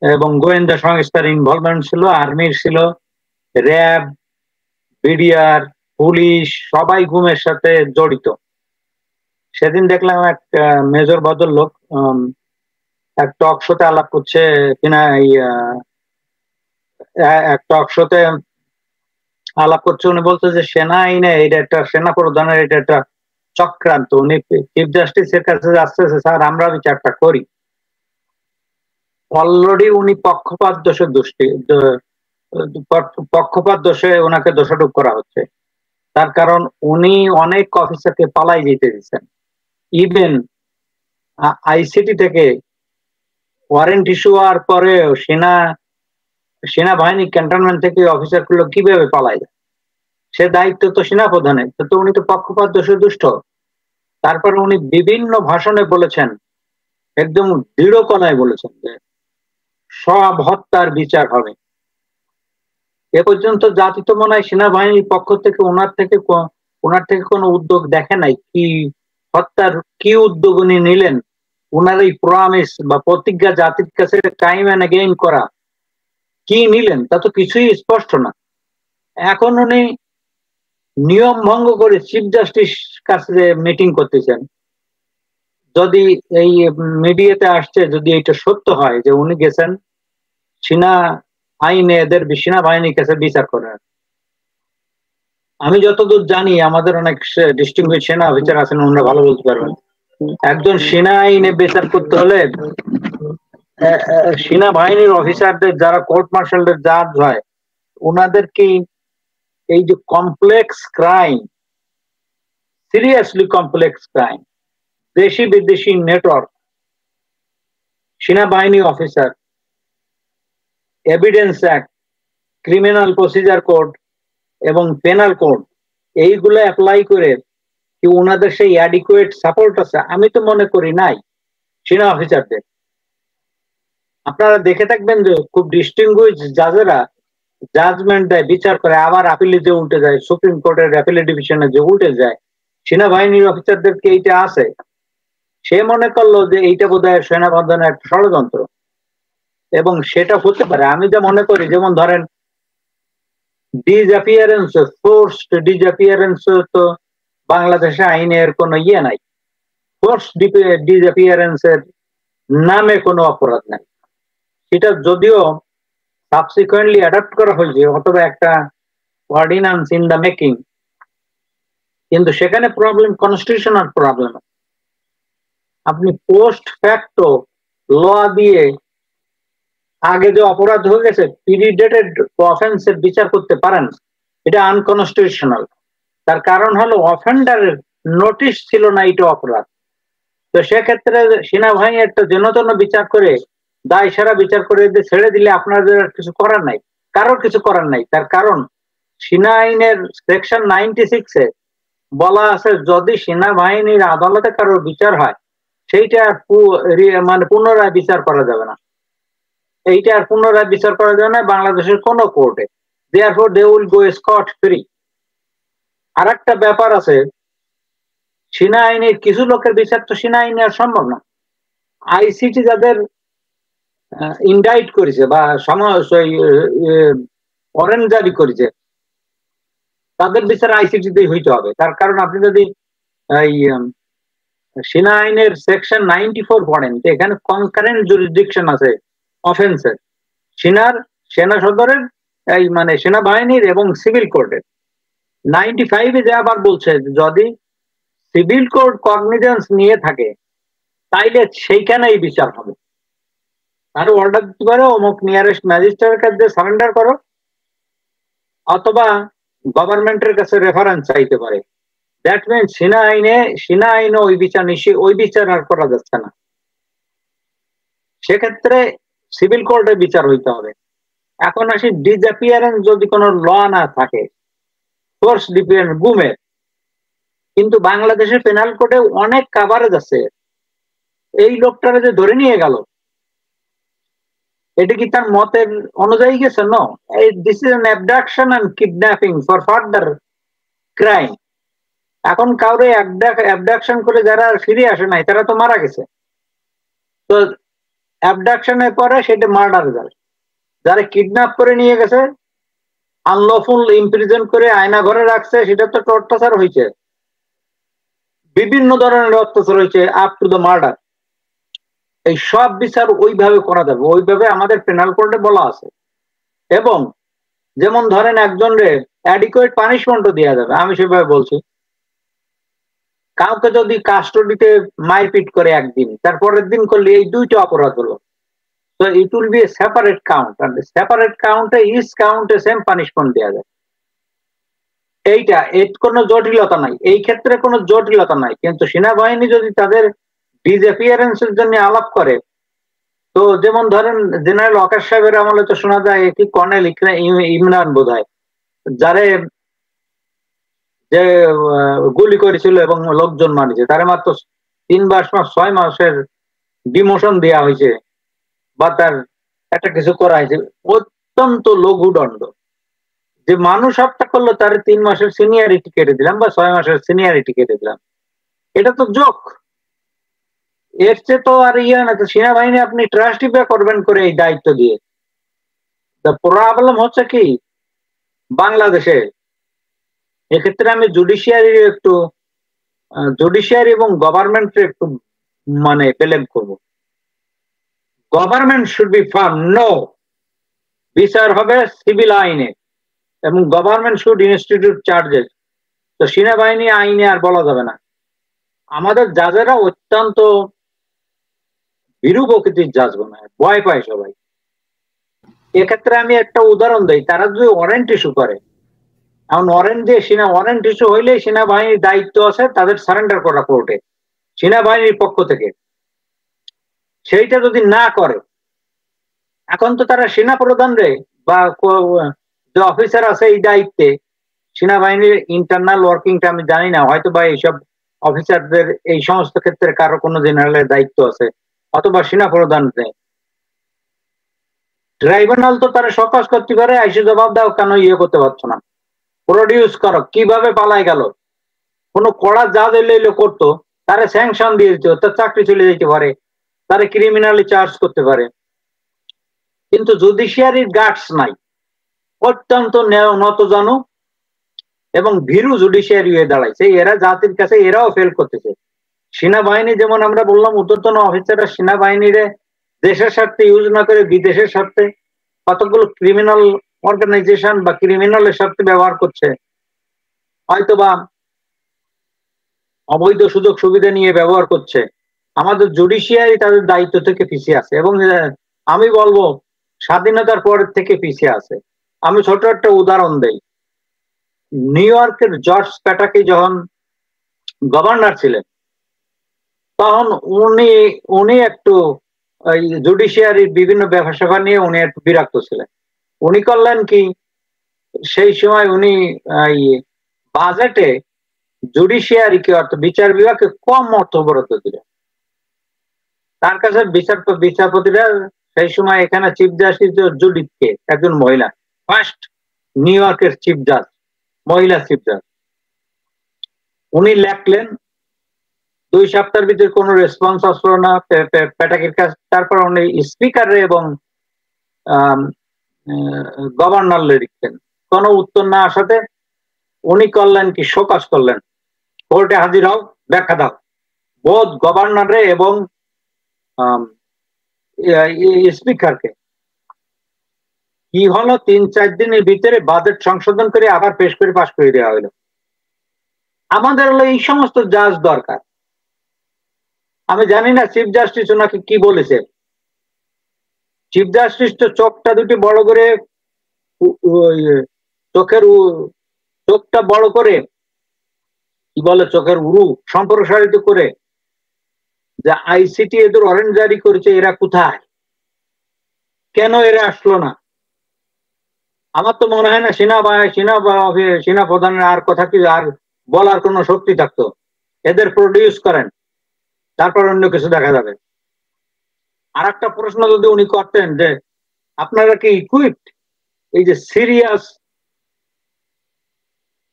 এবং গোয়েন্দা সংস্থার ইনভলভমেন্ট ছিল, আর্মির ছিল, র্যাব, বিডিআর, পুলিশ, সবাই গুমের সাথে জড়িত। সেদিন দেখলাম এক মেজর ভদ্রলোক এক টক শোতে আলাপ করছে কিনা, এক টক শোতে আলাপ করছে, উনি বলছে যে সেনা আইনে এটা একটা, সেনা প্রধানের এটা একটা চক্রান্ত। উনি চিফ জাস্টিসের কাছে আসতেছে, স্যার আমরা বিচারটা করি। অলরেডি উনি পক্ষপাত দোষে ওনাকে দোষারোপ করা হচ্ছে। তার কারণ উনি অনেক অফিসারকে পালাই যেতে দিচ্ছেন। ইভেন আইসিটি থেকে ওয়ারেন্ট ইস্যু হওয়ার পরেও সেনাবাহিনী ক্যান্টনমেন্ট থেকে অফিসারগুলো কিভাবে পালায় যায়, সে দায়িত্ব তো সেনা প্রধানের। তো উনি তো পক্ষপাত দোষে দুষ্ট। তারপরে উনি বিভিন্ন ভাষণে বলেছেন, একদম দৃঢ় কণায় বলেছেন যে সব হত্যার বিচার হবে। এ পর্যন্ত জাতি তো মনে হয় সেনাবাহিনীর পক্ষ থেকে ওনার থেকে কোনো উদ্যোগ দেখে নাই। কি হত্যার কি উদ্যোগ উনি নিলেন, ওনার এই প্রমিস বা প্রতিজ্ঞা জাতির কাছে টাইম এন্ড এগেইন করা, কি নিলেন তা তো কিছুই স্পষ্ট না। এখন উনি নিয়ম ভঙ্গ করে চিফ জাস্টিস কাছে মিটিং করতেছেন। যদি এই মিডিয়াতে আসছে, যদি এটা সত্য হয় যে উনি গেছেন সেনা আইনে এদের সেনাবাহিনীর কাছে বিচার করার, আমি যতদূর জানি আমাদের অনেক ডিস্টিংগুইশ সেনা অফিসার আছেন, ওনারা ভালো বলতে পারবেন। একজন সেনা আইনে বিচার করতে হলে সেনাবাহিনীর অফিসারদের, যারা কোর্ট মার্শালের জাজ হয়, ওনাদেরকে এই যে complex crime, seriously complex crime, দেশি বিদেশি নেটওয়ার্ক, সেনাবাহিনী officer, evidence act, criminal procedure code এবং পেনাল কোড, এইগুলো অ্যাপ্লাই করে কি ওনাদের সেই অ্যাডিকুয়েট সাপোর্ট আছে? আমি তো মনে করি নাই সেনা অফিসারদের। আপনারা দেখে থাকবেন যে খুব ডিস্টিংগুইশ জাজেরা জাজমেন্ট দেয়, বিচার করে, আবার আপিলে যে উল্টে যায়, সুপ্রিম কোর্টের অ্যাপিলে ডিভিশনে যে উল্টে যায়। সেনাবাহিনীর অফিসারদেরকে এইটা আছে, সে মনে করলো যে এইটা বোধহয় সেনাপ্রধানের একটা ষড়যন্ত্র, এবং সেটা হতে পারে। আমি যা মনে করি, যেমন ধরেন ডিসঅ্যাপিয়ারেন্স, ফোর্সড ডিসঅ্যাপিয়ারেন্স তো বাংলাদেশে আইনের কোনো ইয়ে নাই। ফোর্স ডিসঅ্যাপিয়ারেন্সের নামে কোনো অপরাধ নাই। সেটা যদিও সাবসিকুয়েন্টলি অ্যাডাপ্ট করা হয়েছে অথবা একটা অর্ডিন্যান্স ইন দ্য মেকিং, কিন্তু সেখানে প্রবলেম কনস্টিটিউশনাল প্রবলেম। আপনি পোস্ট ফ্যাক্টো ল দিয়ে আগে যে অপরাধ হয়ে গেছে প্রিডেটেড অফেন্সের বিচার করতে পারেন, এটা আনকনস্টিটিউশনাল। তার কারণ হলো অফেন্ডারের নোটিশ ছিল না এটা অপরাধ। তো সেক্ষেত্রে সেনাবাহিনী একটা যেন বিচার করে দায় সারা বিচার করে ছেড়ে দিলে আপনাদের কিছু করার নাই, কারোর কিছু করার নাই। তার কারণ সেনা আইনের সেকশন 96-এ বলা আছে যদি সেনাবাহিনীর আদালতে কারোর বিচার হয় সেইটা মানে পুনরায় বিচার করা যাবে না। এইটা আর পুনরায় বিচার করা যাবে না বাংলাদেশের কোন কোর্টে। therefore they will go scot free। আর একটা ব্যাপার আছে, সেনা আইনের কিছু লোকের বিচার তো সেনা আইনে আর সম্ভব না। আইসিটি যাদের ইন্ডাইট করেছে বা ওয়ারেন্ট জারি করেছে তাদের বিচার আইসিটিতেই হইতে হবে। তার কারণ আপনি যদি এই সেনা আইনের সেকশন 94 পড়েন, এখানে কনকারেন্ট জুরিসডিকশন আছে অফেন্সের, সেনা সদরের, এই মানে সেনাবাহিনীর এবং সিভিল কোর্টের। 95-এ যে আবার বলছে যদি সিভিল কোর্ট কগনিজেন্স নিয়ে থাকে তাইলে সেইখানেই বিচার হবে। আর অর্ডার দিতে পারে অমুক নিয়ারেস্ট ম্যাজিস্ট্রেটের কাছে সারেন্ডার করো, অথবা গভর্নমেন্টের কাছে রেফারেন্স চাইতে পারে। দ্যাট মিনস সেনা আইনে ওই বিচার আর করা যাচ্ছে না। সেক্ষেত্রে সিভিল কোর্টে বিচার হইতে হবে। এখন আসি ডিসঅ্যাপিয়ারেন্স যদি কোনো ল না থাকে, ফোর্স ডিপিয়ারেন্স গুমের, কিন্তু বাংলাদেশের পেনাল কোডে অনেক কাভারেজ আছে। এই লোকটারে যে ধরে নিয়ে গেল এটা কি তার মতের অনুযায়ী গেছে? No, this is an abduction and kidnapping for further crime. এখন কাউরে অ্যাবডাকশন করে যারা ফিরে আসে নাই তারা তো মারা গেছে, তো অ্যাবডাকশনের পরে সেটা মার্ডার যায়। যারা কিডন্যাপ করে নিয়ে গেছে, আনলফুল ইমপ্রিজন করে আয়না ঘরে রাখছে, সেটা তো অত্যাচার হয়েছে, বিভিন্ন ধরনের অত্যাচার হয়েছে, আপ টু দ্য মার্ডার। এই সব বিচার ওইভাবে করা যাবে, ওইভাবে আমাদের পেনাল কোডে বলা আছে। এবং যেমন ধরেন একজনরে অ্যাডিকুয়েট পানিশমেন্টও দেওয়া যাবে। আমি সেভাবে বলছি, কাউকে যদি কাস্টডিতে মারপিট করে একদিন, তারপরের দিন করলে এই দুইটা অপরাধ হলো, তো it will be a separate count, আর সেপারেট কাউন্টে ইচ কাউন্টে সেম পানিশমেন্ট দেওয়া যায়। এইটা এর কোনো জটিলতা নাই, এই ক্ষেত্রে কোনো জটিলতা নাই। কিন্তু সেনাবাহিনী যদি তাদের ডিসঅ্যাপিয়ারেন্সের জন্য আলাপ করে, তো যেমন ধরেন জেনারেল ওয়াকার সাহেবের আমলে তো শোনা যায় কি কর্নেল ইমরান বোধহয়, যারে যে গুলি করেছিল এবং লোকজন মারিছে, তারে মাত্র 6 মাসের ডিমোশন দেওয়া হয়েছে বা তার একটা কিছু করা হয়েছে। অত্যন্ত লঘুদণ্ড। যে মানুষ হত্যা করলো তার 3 মাসের সিনিয়রিটি কেটে দিলাম বা 6 মাসের সিনিয়রিটি কেটে দিলাম, এটা তো জোক। এর চেয়ে তো আর ইয়ে না। তো সেনাবাহিনী আপনি ট্রাস্টিফাই করবেন করে এই দায়িত্ব দিয়ে। প্রবলেম হচ্ছে কি বাংলাদেশে, এক্ষেত্রে আমি জুডিশিয়ারি এবং গভর্নমেন্টের একটু মানে ব্লেম করব। Government should be firm, no, বিচার হবে সিভিল আইনে এবং গভর্নমেন্ট শুড ইনস্টিটিউট চার্জেস। তো সেনাবাহিনী আইনে আর বলা যাবে না। আমাদের জাজেরা অত্যন্ত ভীরু প্রকৃতির জাজ বানায়, ভয় পায় সবাই। এক্ষেত্রে আমি একটা উদাহরণ দিই, তারা যদি ওয়ারেন্ট ইস্যু করে, এখন ওয়ারেন্ট ইস্যু হইলেই সেনাবাহিনীর দায়িত্ব আছে তাদের সারেন্ডার করা কোর্টে সেনাবাহিনীর পক্ষ থেকে। সেইটা যদি না করে, এখন তো তারা সেনা প্রধানরে বা যে অফিসার আছে এই দায়িত্বে, সেনাবাহিনীর ইন্টারনাল ওয়ার্কিংটা আমি জানি না, হয়তো বা এইসব অফিসারদের এই সমস্ত ক্ষেত্রে কারো কোনো জেনারেলের দায়িত্ব আছে অথবা সেনা প্রধান। ট্রাইব্যুনাল তো তারা সকাশ করতে পারে, আইসে জবাব দাও কেন ইয়ে করতে পারছো না, প্রডিউস করো কিভাবে পালাই গেল। কোনো কড়া যা দিলে করতো তারা স্যাংশন দিয়ে দিত, তার চাকরি চলে যেতে পারে, তারা ক্রিমিনালি চার্জ করতে পারে। কিন্তু জুডিশিয়ারির গার্ডস নাই, অত্যন্ত নতজানু এবং ভীরু জুডিশিয়ারি হয়ে দাঁড়াইছে। এরা জাতির কাছে এরাও ফেল করতেছে। সেনাবাহিনী যেমন আমরা বললাম ঊর্ধ্বতন অফিসাররা সেনাবাহিনীর দেশের স্বার্থে ইউজ না করে বিদেশের স্বার্থে কতগুলো ক্রিমিনাল অর্গানাইজেশন বা ক্রিমিনালের স্বার্থে ব্যবহার করছে, হয়তোবা অবৈধ সুযোগ সুবিধা নিয়ে ব্যবহার করছে। আমাদের জুডিশিয়ারি তাদের দায়িত্ব থেকে পিছিয়ে আছে এবং আমি বলবো স্বাধীনতার পরের থেকে পিছিয়ে আছে। আমি ছোট একটা উদাহরণ দেই। নিউ ইয়র্কের জর্জ প্যাটাকি যখন গভর্নর ছিলেন তখন উনি একটু জুডিশিয়ারির বিভিন্ন ব্যাপার নিয়ে উনি একটু বিরক্ত ছিলেন। উনি করলেন কি, সেই সময় উনি বাজেটে জুডিশিয়ারিকে অর্থাৎ বিচার বিভাগকে কম অর্থ বরাদ্দ দিলেন। তার কাছে বিচারপতিরা সেই সময় এখানে চিফ জাস্টিস জুডিথকে, একজন মহিলা, ফার্স্ট নিউ ইয়র্কের চিফ জাজ, মহিলা চিফ জাজ, উনি লেখলেন 2 সপ্তাহের ভিতরে কোনো রেসপন্স আসলো না প্যাটাকের কাছে। তারপর উনি স্পিকার এবং গভর্নর লিখলেন, কোনো উত্তর না আসাতে উনি করলেন কি, শোকজ করলেন, কোর্টে হাজির হও, ব্যাখ্যা দাও। বোধ গভর্নরে এবং স্পিকারকে কি হলো, 3-4 দিনের ভিতরে বাজেট সংশোধন করে আবার পেশ করে পাশ করে দেওয়া হলো। আমাদের হলো এই সমস্ত জাজ দরকার। আমি জানি না চিফ জাস্টিস ওনাকে কি বলেছে। চিফ জাস্টিস তো চোখটা দুটি বড় করে, চোখটা বড় করে, কি বলে, চোখের উরু সম্প্রসারিত করে, যে আইসিটি এদের ওয়ারেন্ট জারি করেছে, এরা কোথায়, কেন এরা আসলো না? আমার তো মনে হয় না সেনা প্রধানের আর কথা কি আর বলার কোনো শক্তি থাকতো। এদের প্রডিউস করেন, তারপর অন্য কিছু দেখা যাবে। আর একটা প্রশ্ন যদি উনি করতেন যে আপনারা কি ইকুইপড এই যে সিরিয়াস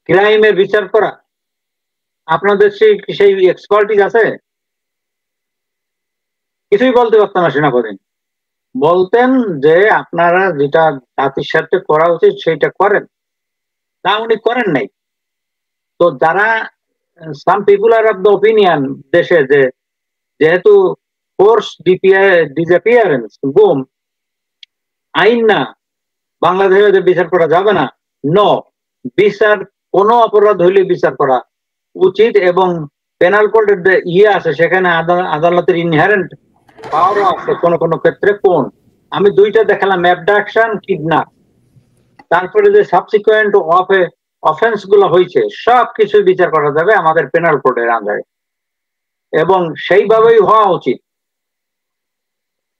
ক্রাইমের বিচার করা, আপনাদের সেই এক্সপার্টিজ আছে? কিছুই বলতে পারতেন না সেনাপতি। বলতেন যে আপনারা যেটা জাতির সাথে করা উচিত সেইটা করেন, তা উনি করেন নাই। তো যারা সাম পিপুল আর অফ দ্য ওপিনিয়ন দেশে যে যেহেতু ফোর্স ডিসঅ্যাপিয়ারেন্স, গুম, আইন না, বাংলাদেশে বিচার করা যাবে না, নো, বিচার কোনো অপরাধ হইলে বিচার করা উচিত এবং পেনাল কোডের যে আছে সেখানে আদালতের ইনহেরেন্ট পাওয়ারও আছে কোন কোন ক্ষেত্রে। কোন আমি 2টা দেখালাম, অ্যাবডাকশন, কিডন্যাপ, তারপরে যে সাবসিকুয়েন্ট অফেন্স গুলো হয়েছে সবকিছু বিচার করা যাবে আমাদের পেনাল কোডের আন্ডারে এবং সেইভাবেই হওয়া উচিত।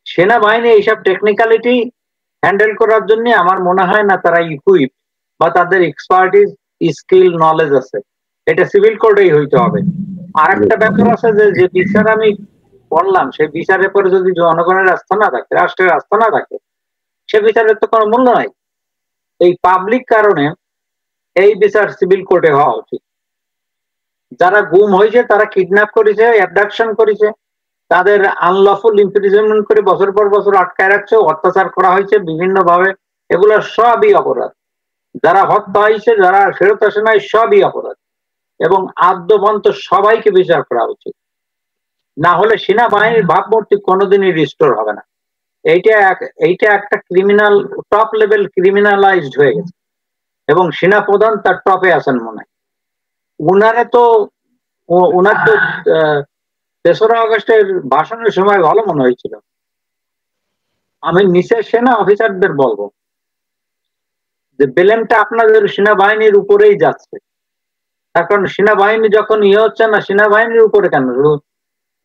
সেনাবাহিনী এইসব টেকনিক্যালিটি হ্যান্ডেল করার জন্য আমার মনে হয় না তারা ইকুইপ বা তাদের এক্সপার্টিস, স্কিল, নলেজ আছে। এটা সিভিল কোডেই হইতে হবে। আর একটা ব্যাপার আছে যে বিচার আমি বললাম, সেই বিচারের পরে যদি জনগণের আস্থা না থাকে, রাষ্ট্রের আস্থা না থাকে, সে বিচারের তো কোনো মূল্য নাই। এই পাবলিক কারণে এই বিচার সিভিল কোর্টে হওয়া উচিত। যারা গুম হয়েছে, তারা কিডন্যাপ করেছে, অ্যাবডাকশন করেছে, তাদের আনলফুল ইমপ্রিজনমেন্ট করে বছর পর বছর আটকায় রাখছে, অত্যাচার করা হয়েছে বিভিন্ন ভাবে, এগুলো সবই অপরাধ। যারা হত্যা হয়েছে, যারা ফেরত আসে নাই, সবই অপরাধ এবং আদ্যবন্ত সবাইকে বিচার করা উচিত। না হলে সেনাবাহিনীর ভাবমূর্তি কোনোদিনই রিস্টোর হবে না। এইটা একটা ক্রিমিনাল, টপ লেভেল ক্রিমিনালাইজড হয়ে গেছে এবং সেনাপ্রধান তার টপে আছেন মনে হয়। ওনার তো 3রা আগস্টের ভাষণের সময় ভালো মনে হয়েছিল। আমি নিচের সেনা অফিসারদের বলবো যে ব্লেমটা আপনাদের সেনাবাহিনীর উপরেই যাচ্ছে। তার কারণ সেনাবাহিনী যখন হচ্ছে না, সেনাবাহিনীর উপরে কেন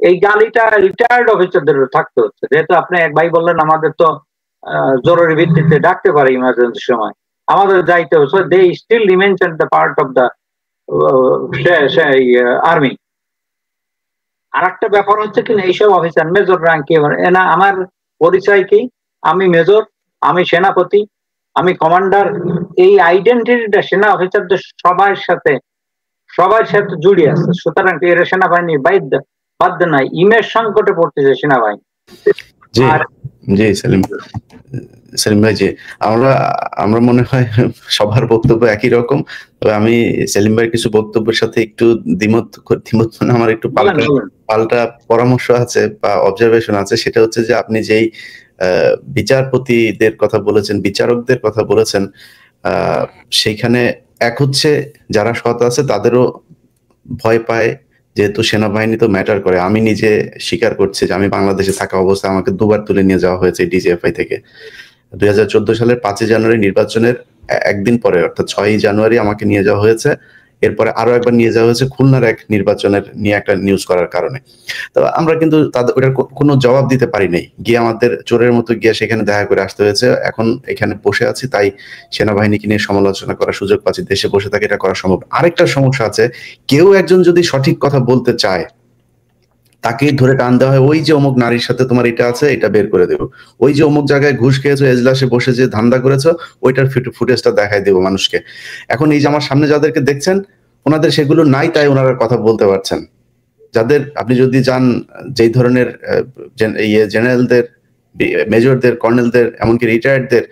এই গালিটা রিটায়ার্ড অফিসারদের থাকতে হচ্ছে। যেহেতু আপনি এক ভাই বললেন আমাদের তো জরুরি ভিত্তিতে ডাকতে পারে ইমার্জেন্সি সময়, আমাদের যাইতে হচ্ছে। They still remains at the part of the army. আর একটা ব্যাপার হচ্ছে কিনা, এইসব অফিসার মেজর র্যাঙ্ক না, আমার পরিচয় কি, আমি মেজর, আমি সেনাপতি, আমি কমান্ডার, এই আইডেন্টিটিটা সেনা অফিসারদের সবার সাথে জুড়ে আছে। সুতরাং এরা সেনাবাহিনীর বাধ্য নাই, ইমেজ সংকটে পড়তেছে সেনাবাহিনী। জি জি সেলিম, সেলিম ভাই, যে আমরা আমরা মনে হয় সবার বক্তব্য একই রকম, তবে আমি সেলিম ভাইয়ের কিছু বক্তব্যের সাথে একটু দ্বিমত মানে আমার একটু পাল্টা পরামর্শ আছে বা অবজারভেশন আছে। সেটা হচ্ছে যে আপনি যেই বিচারপতিদের কথা বলেছেন, বিচারকদের কথা বলেছেন, সেইখানে এক হচ্ছে যারা সৎ আছে তাদেরও ভয় পায়, যেহেতু সেনাবাহিনী তো ম্যাটার করে। আমি নিজে স্বীকার করছি যে আমি বাংলাদেশে থাকা অবস্থায় আমাকে দুবার তুলে নিয়ে যাওয়া হয়েছে ডিজিএফআই থেকে। 2014 সালের 5 জানুয়ারি নির্বাচনের একদিন পরে, অর্থাৎ 6 জানুয়ারি আমাকে নিয়ে যাওয়া হয়েছে। এরপরে আরো একবার নিয়ে যাওয়া হয়েছে খুলনার এক নির্বাচনের নিয়ে একটা নিউজ করার কারণে। তো আমরা কিন্তু তাদের ওটার কোনো জবাব দিতে পারি নাই, গিয়ে আমাদের চোরের মতো গিয়ে সেখানে দেখা করে আসতে হয়েছে। এখন এখানে বসে আছি, তাই সেনাবাহিনীকে নিয়ে সমালোচনা করার সুযোগ পাচ্ছি। দেশে বসে থাকে এটা করা সম্ভব। আরেকটা সমস্যা আছে, কেউ একজন যদি সঠিক কথা বলতে চায় তাকেই ধরে টান দেওয়া হয়, ওই যে অমুক নারীর সাথে তোমার এটা আছে, এটা বের করে দেবো। ওই যে অমুক জায়গায় ঘুষ খেয়েছো, এজলাসে বসে যে ধান্দা করেছো, ওইটার ফুটেজটা দেখাই দেবো মানুষকে। এখন এই যে আমার সামনে যাদেরকে দেখছেন, ওনাদের সেগুলো নাই, তাই ওনারা কথা বলতে পারছেন। যাদের আপনি যদি যান, যেই ধরনের জেনারেলদের, মেজরদের, কর্নেলদের, এমনকি রিটায়ার্ডদের,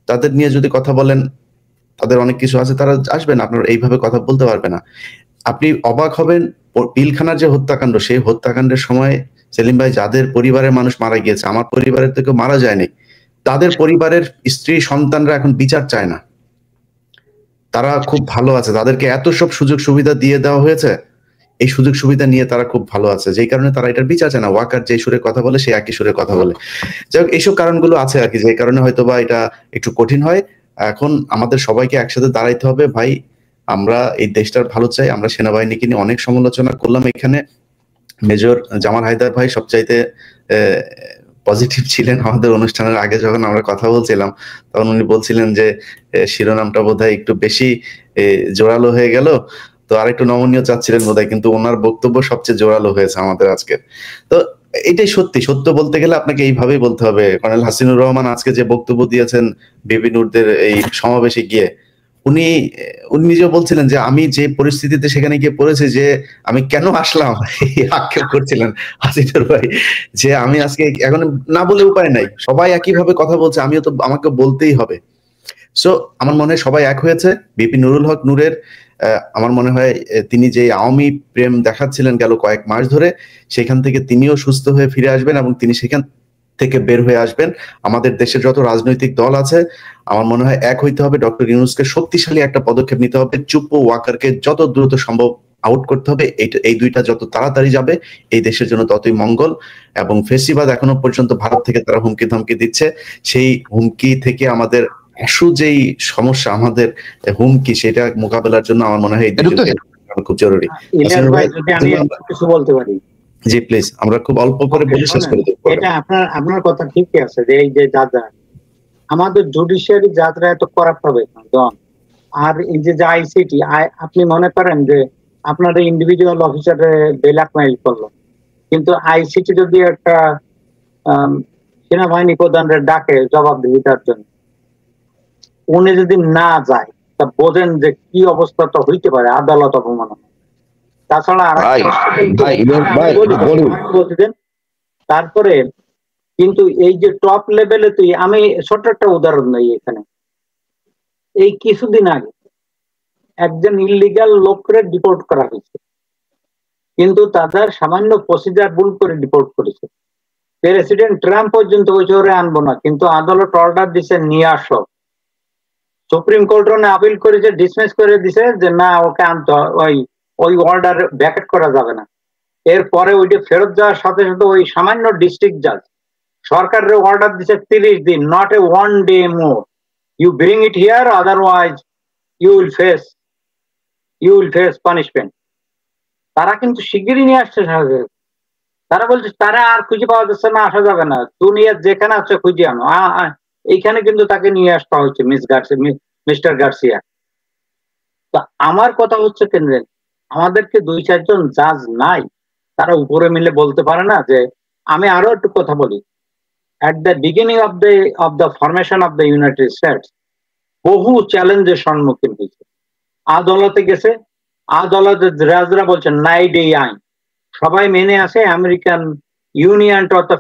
তাদের নিয়ে যদি কথা বলেন, তাদের অনেক কিছু আছে, তারা আসবেন, আপনার এইভাবে কথা বলতে পারবে না। আপনি অবাক হবেন, পিলখানার যে হত্যাকাণ্ড, সেই হত্যাকাণ্ডের সময় সেলিম ভাই যাদের পরিবারের মানুষ মারা গিয়েছে, আমার পরিবারের থেকে মারা যায়নি, তাদের পরিবারের স্ত্রী সন্তানরা এখন বিচার চায় না। তারা খুব ভালো আছে, তাদেরকে এত সব সুযোগ সুবিধা দিয়ে দেওয়া হয়েছে, এই সুযোগ সুবিধা নিয়ে তারা খুব ভালো আছে, যেই কারণে তারা এটার বিচার চায় না। ওয়াকার যে সুরে কথা বলে, সে একই সুরে কথা বলে। যাই হোক, এইসব কারণগুলো আছে আর কি, যে কারণে হয়তো বা এটা একটু কঠিন হয়। এখন আমাদের সবাইকে একসাথে দাঁড়াইতে হবে ভাই। আমরা এই দেশটার ভালো চাই। আমরা সেনাবাহিনীকে নিয়ে অনেক সমালোচনা করলাম এখানে। মেজর জামাল হায়দার ভাই সবচাইতে পজিটিভ ছিলেন। আমাদের অনুষ্ঠানের আগে যখন আমরা কথা বলছিলাম, তখন উনি বলছিলেন যে শিরোনামটা বোধহয় একটু বেশি জোরালো হয়ে গেল, তো আরেকটু নমনীয় চাচ্ছিলেন বোধহয়, কিন্তু ওনার বক্তব্য সবচেয়ে জোরালো হয়েছে আমাদের আজকে। তো এটাই সত্যি, সত্য বলতে গেলে আপনাকে এইভাবেই বলতে হবে। কর্নেল হাসিনুর রহমান আজকে যে বক্তব্য দিয়েছেন বিপি নূরদের এই সমাবেশে গিয়ে, উনি নিজেও বলছিলেন যে আমি যে পরিস্থিতিতে সেখানে গিয়ে পড়েছি, যে আমি কেন আসলাম, আক্ষেপ করছিলেন হাসিনুর ভাই, যে আমি আজকে এখন না বলে উপায় নাই, সবাই একইভাবে কথা বলছে, আমিও তো, আমাকে বলতেই হবে। সো আমার মনে হয় সবাই এক হয়েছে। বিপি নুরুল হক নূরের আমার মনে হয় তিনি যে আওয়ামী প্রেম দেখাচ্ছিলেন গেল কয়েক মাস ধরে, সেখান থেকে তিনিও সুস্থ হয়ে ফিরে আসবেন এবং তিনি সেখান থেকে বের হয়ে আসবেন। আমাদের দেশের যত রাজনৈতিক দল আছে, আমার মনে হয় এক হইতে হবে, ডক্টর ইউনূসকে শক্তিশালী একটা পদক্ষেপ নিতে হবে, চুপ্পু ওয়াকারকে যত দ্রুত সম্ভব আউট করতে হবে। এই দুইটা যত তাড়াতাড়ি যাবে, এই দেশের জন্য ততই মঙ্গল। এবং ফেসিবাদ এখনো পর্যন্ত ভারত থেকে তারা হুমকি ধমকি দিচ্ছে, সেই হুমকি থেকে আমাদের আশু যেই সমস্যা, আমাদের হুমকি, সেটা মোকাবেলার জন্য আমার মনে হয় খুব জরুরি। কিছু বলতে পারি? জি প্লিজ, আমরা খুব অল্প করে বলে শেষ করে দেব। এটা আপনার কথা ঠিকই আছে যে এই যে যাত্রা, আমাদের জুডিশিয়ারি যাত্রা এত করাপ্ট হবে না। আর এই যে আইসিটি, আপনি মনে করেন যে আপনার ইন্ডিভিজুয়াল অফিসারে ব্ল্যাকমেইল করলো, কিন্তু আইসিটি যদি একটা সেনাবাহিনী প্রধানের ডাকে জবাবদিহিতার জন্য, উনি যদি না যায়, তা বোঝেন যে কি অবস্থাটা হইতে পারে, আদালত অবমাননা। তাছাড়া তারপরে কিন্তু এই যে টপ লেভেলে, তুই আমি ছোট্ট একটা উদাহরণ নেই এখানে। এই কিছুদিন আগে একজন ইলিগাল লোককে ডিপোর্ট করা হয়েছে, কিন্তু তাদের সামান্য প্রসিজার ভুল করে ডিপোর্ট করেছে। প্রেসিডেন্ট ট্রাম্প পর্যন্ত ওই জোরে আনবো না, কিন্তু আদালত অর্ডার দিছে নিয়ে আসো। সুপ্রিম কোর্ট আপিল করেছে, ডিসমিস করে দিছে যে না, ওকে আনতে, ওই অর্ডার ব্যাকেট করা যাবে না। এরপরে ওইটা ফেরত যাওয়ার সাথে সাথে ওই সামান্য ডিস্ট্রিক্ট জাজ সরকারের অর্ডার দিছে 30 দিন, not a 1 day more, you bring it here, otherwise you will face punishment. তারা কিন্তু শিগগিরই নিয়ে আসছে। তারা বলছে তারা আর খুঁজে পাওয়া যাচ্ছে না, আসা যাবে না, দুনিয়ার যেখানে আছে খুঁজে আনো। এইখানে কিন্তু তাকে নিয়ে আসতে হচ্ছে মিস্টার গার্সিয়া। তা আমার কথা হচ্ছে কেন্দ্রে, আমাদেরকে 2-4 জন জাজ নাই, তারা উপরে মিলে বলতে পারে না যে, আমি আরো একটু কথা বলি, at the beginning of the formation of the United States, বহু চ্যালেঞ্জের সম্মুখীন হয়েছে। আদালতে গেছে, আদালতের রাজরা বলছেন 9 ডে আইন, সবাই মেনে আসে, আমেরিকান ইউনিয়নটা অর্থাৎ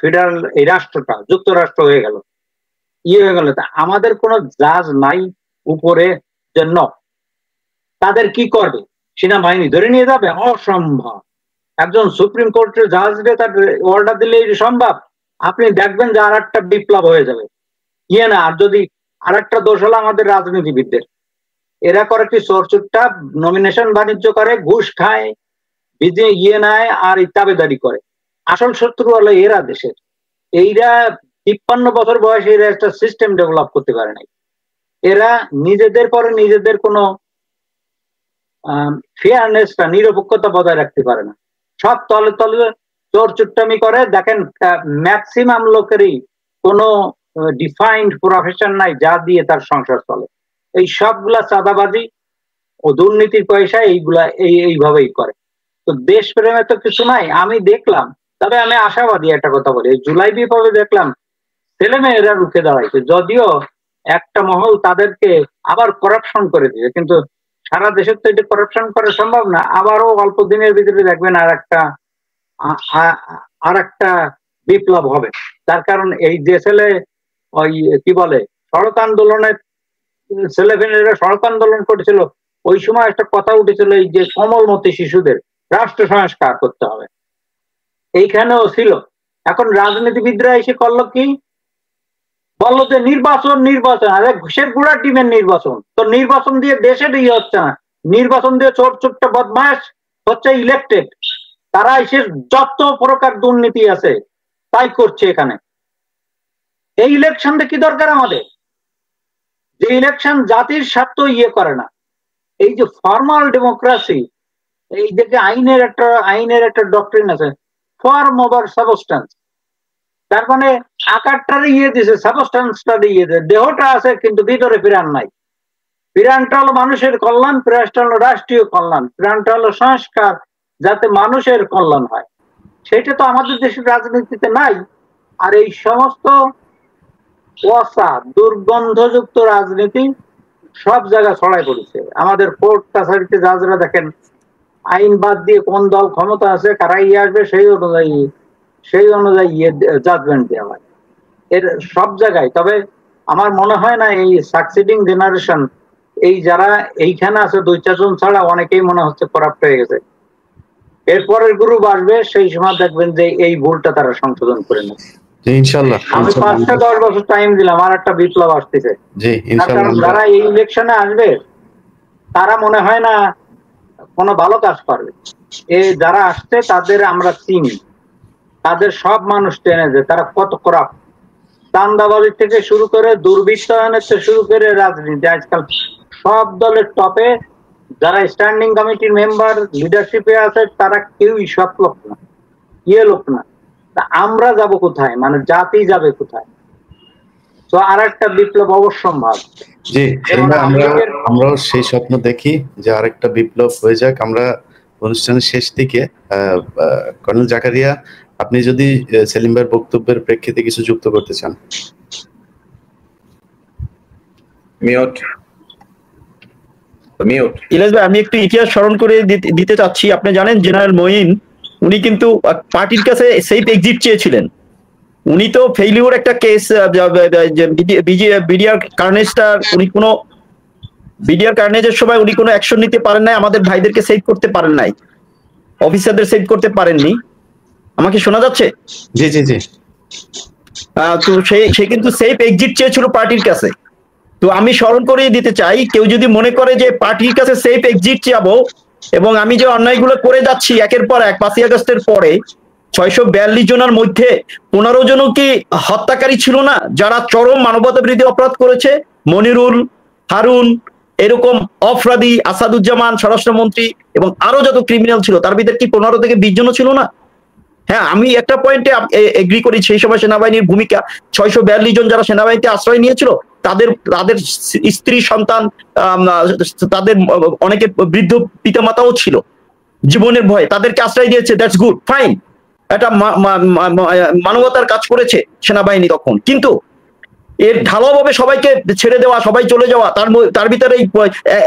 ফেডারেল এই রাষ্ট্রটা যুক্তরাষ্ট্র হয়ে গেল। ইয়ে হয়ে গেল। আমাদের কোনো জাজ নাই উপরে জন্য, তাদের কি করবে? সেনাবাহিনী ধরে নিয়ে যাবে? অসম্ভব। একজন সুপ্রিম কোর্টের জাজকে তার অর্ডার দিলে সম্ভব? আপনি দেখবেন যে আর একটা বিপ্লব হয়ে যাবে। ইয়ে না, আর যদি আর একটা দোষ হলো আমাদের রাজনীতিবিদদের, এরা করে কি চোরচুট্টা, নমিনেশন বাণিজ্য করে, ঘুষ খায়, ইয়ে নেয় আর দাবেদারি করে। আসল শত্রু হলো এরা দেশের। এইরা 53 বছর বয়সে এরা একটা সিস্টেম ডেভেলপ করতে পারে নাই। এরা নিজেদের পরে নিজেদের কোনো ফেয়ারনেসটা, নিরপেক্ষতা বজায় রাখতে পারে না। সব তলে তলে চোর চুট্টামি করে। দেখেন ম্যাক্সিমাম লোকেরই কোনো ডিফাইন্ড প্রফেশন নাই যা দিয়ে তার সংসার চলে। এই সবগুলা চাঁদাবাজি ও দুর্নীতির পয়সা এইগুলা এইভাবেই করে। তো দেশপ্রেমে তো কিছু নাই আমি দেখলাম। তবে আমি আশাবাদী একটা কথা বলি, জুলাই বিপ্লবে দেখলাম ছেলেমেয়েরা রুখে দাঁড়াইছে, যদিও একটা মহল তাদেরকে আবার করাপশন করে দিয়েছে, কিন্তু সারা দেশের তো এটা করাপশন করা সম্ভব না। আবারও অল্প দিনের ভিতরে দেখবেন আর একটা বিপ্লব হবে। তার কারণ এই যে ছেলে ওই কি বলে সড়ক আন্দোলনের ছেলেমেয়েরা সড়ক আন্দোলন করেছিল, ওই সময় একটা কথা উঠেছিল এই যে কোমলমতি শিশুদের রাষ্ট্র সংস্কার করতে হবে, এইখানেও ছিল। এখন রাজনীতিবিদরা এসে করলো কি, বললো যে নির্বাচন নির্বাচন, আরে ঘুষের গুড়ার ডিমের নির্বাচন। তো নির্বাচন দিয়ে দেশের ইয়ে হচ্ছে না, নির্বাচন দিয়ে চোর চোরটা বদমাস হচ্ছে ইলেক্টেড। তারা এসে যত প্রকার দুর্নীতি আছে তাই করছে এখানে। এই ইলেকশনটা কি দরকার আমাদের? যে ইলেকশন জাতির স্বার্থ ইয়ে করে না। এই যে ফর্মাল ডেমোক্রেসি, এই দেখে আইনের একটা ডক্ট্রিন আছে, ফর্ম ওভার সাবস্টেন্স। তার মানে আকারটার ইয়ে দিছে, সাবস্টেন্সটা দিয়ে দেয়। দেহটা আছে কিন্তু ভিতরে প্রাণ নাই। প্রাণটা হলো মানুষের কল্যাণ, প্রাণটা হলো রাষ্ট্রীয় কল্যাণ, প্রাণটা হলো সংস্কার, যাতে মানুষের কল্যাণ হয়। সেটা তো আমাদের দেশের রাজনীতিতে নাই। আর এই সমস্ত পচা দুর্গন্ধযুক্ত রাজনীতি সব জায়গায় ছড়াই পড়েছে। আমাদের কোর্ট কাছারিতে জাজরা দেখেন আইন বাদ দিয়ে কোন দল ক্ষমতা আছে, কারা ইয়ে আসবে সেই অনুযায়ী জাজমেন্ট দেওয়া হয় এর সব জায়গায়। তবে আমার মনে হয় না এই সাকসিডিং জেনারেশন, এই যারা এইখানে আছে 2-4 জন ছাড়া অনেকেই মনে হচ্ছে করাপ্ট হয়ে গেছে। এরপরের গ্রুপ আসবে, সেই সময় দেখবেন যে এই ভুলটা তারা সংশোধন করে নেবে। ইনশাআল্লাহ। আমি 5-10 বছর টাইম দিলাম, আর একটা বিপ্লব আসতেছে। কারণ যারা এই ইলেকশনে আসবে তারা মনে হয় না কোনো ভালো কাজ করবে। যারা আসছে তাদের আমরা চিনি, তাদের সব মানুষ টেনে যে তারা কত করাপ্ট। চাঁদাবাজি থেকে শুরু করে দুর্বৃত্তায়নের থেকে শুরু করে রাজনীতি, আজকাল সব দলের টপে যারা স্ট্যান্ডিং কমিটির মেম্বার লিডারশিপে আছে তারা কেউই সৎ লোক না, লোক না। তা আমরা যাব কোথায়? মানে জাতি যাবে কোথায়? তো আর একটা বিপ্লব অবশ্যম্ভাব। জি, আমরাও সেই স্বপ্ন দেখি যে আরেকটা বিপ্লব হয়ে যাক। আমরা অনুষ্ঠানের শেষ দিকে কর্নেল জাকারিয়া, আপনি যদি সেলিম ভাইয়ের বক্তব্যের প্রেক্ষিতে কিছু যুক্ত করতে চান। ইলিয়াস ভাই, আমি একটু ইতিহাস স্মরণ করে দিতে চাচ্ছি। আপনি জানেন জেনারেল মঈন উনি কিন্তু পার্টির কাছে সেফ এক্সিট চেয়েছিলেন। উনি তো ফেইলিউর একটা কেস, বিডিআর কার্নেজটা উনি কোনো বিডিআর কার্নেজের সময় উনি কোনো অ্যাকশন নিতে পারেন নাই, আমাদের ভাইদেরকে সেভ করতে পারেন নাই, অফিসারদের সেভ করতে পারেননি। আমাকে শোনা যাচ্ছে? জি জি জি। তো সে কিন্তু সেফ এক্সিট চেয়েছিল পার্টির কাছে। তো আমি স্মরণ করিয়ে দিতে চাই, কেউ যদি মনে করে যে পার্টির কাছে সেফ এক্সিট চাবো এবং আমি যে অন্যায়গুলো করে যাচ্ছি একের পর এক, 5ই আগস্টের পরে 642 জনের মধ্যে 15 জনও কি হত্যাকারী ছিল না, যারা চরম মানবতা বিরোধী অপরাধ করেছে? মনিরুল, হারুন, এরকম অফরাদি, আসাদুজ্জামান স্বরাষ্ট্রমন্ত্রী এবং আরো যত ক্রিমিনাল ছিল তার ভিতরে কি 15 থেকে 20 জন ছিল না? হ্যাঁ, আমি একটা পয়েন্টে এগ্রি করি, সেই সময় সেনাবাহিনীর ভূমিকা। 642 জন যারা সেনাবাহিনীতে আশ্রয় নিয়েছিল তাদের স্ত্রী সন্তান, তাদের অনেকে বৃদ্ধ পিতামাতাও ছিল, জীবনের ভয়ে তাদেরকে আশ্রয় দিয়েছে, দ্যাটস গুড, ফাইন, এটা মানবতার কাজ করেছে সেনাবাহিনী তখন। কিন্তু এর ঢালাওভাবে সবাইকে ছেড়ে দেওয়া, সবাই চলে যাওয়া, তার ভিতরে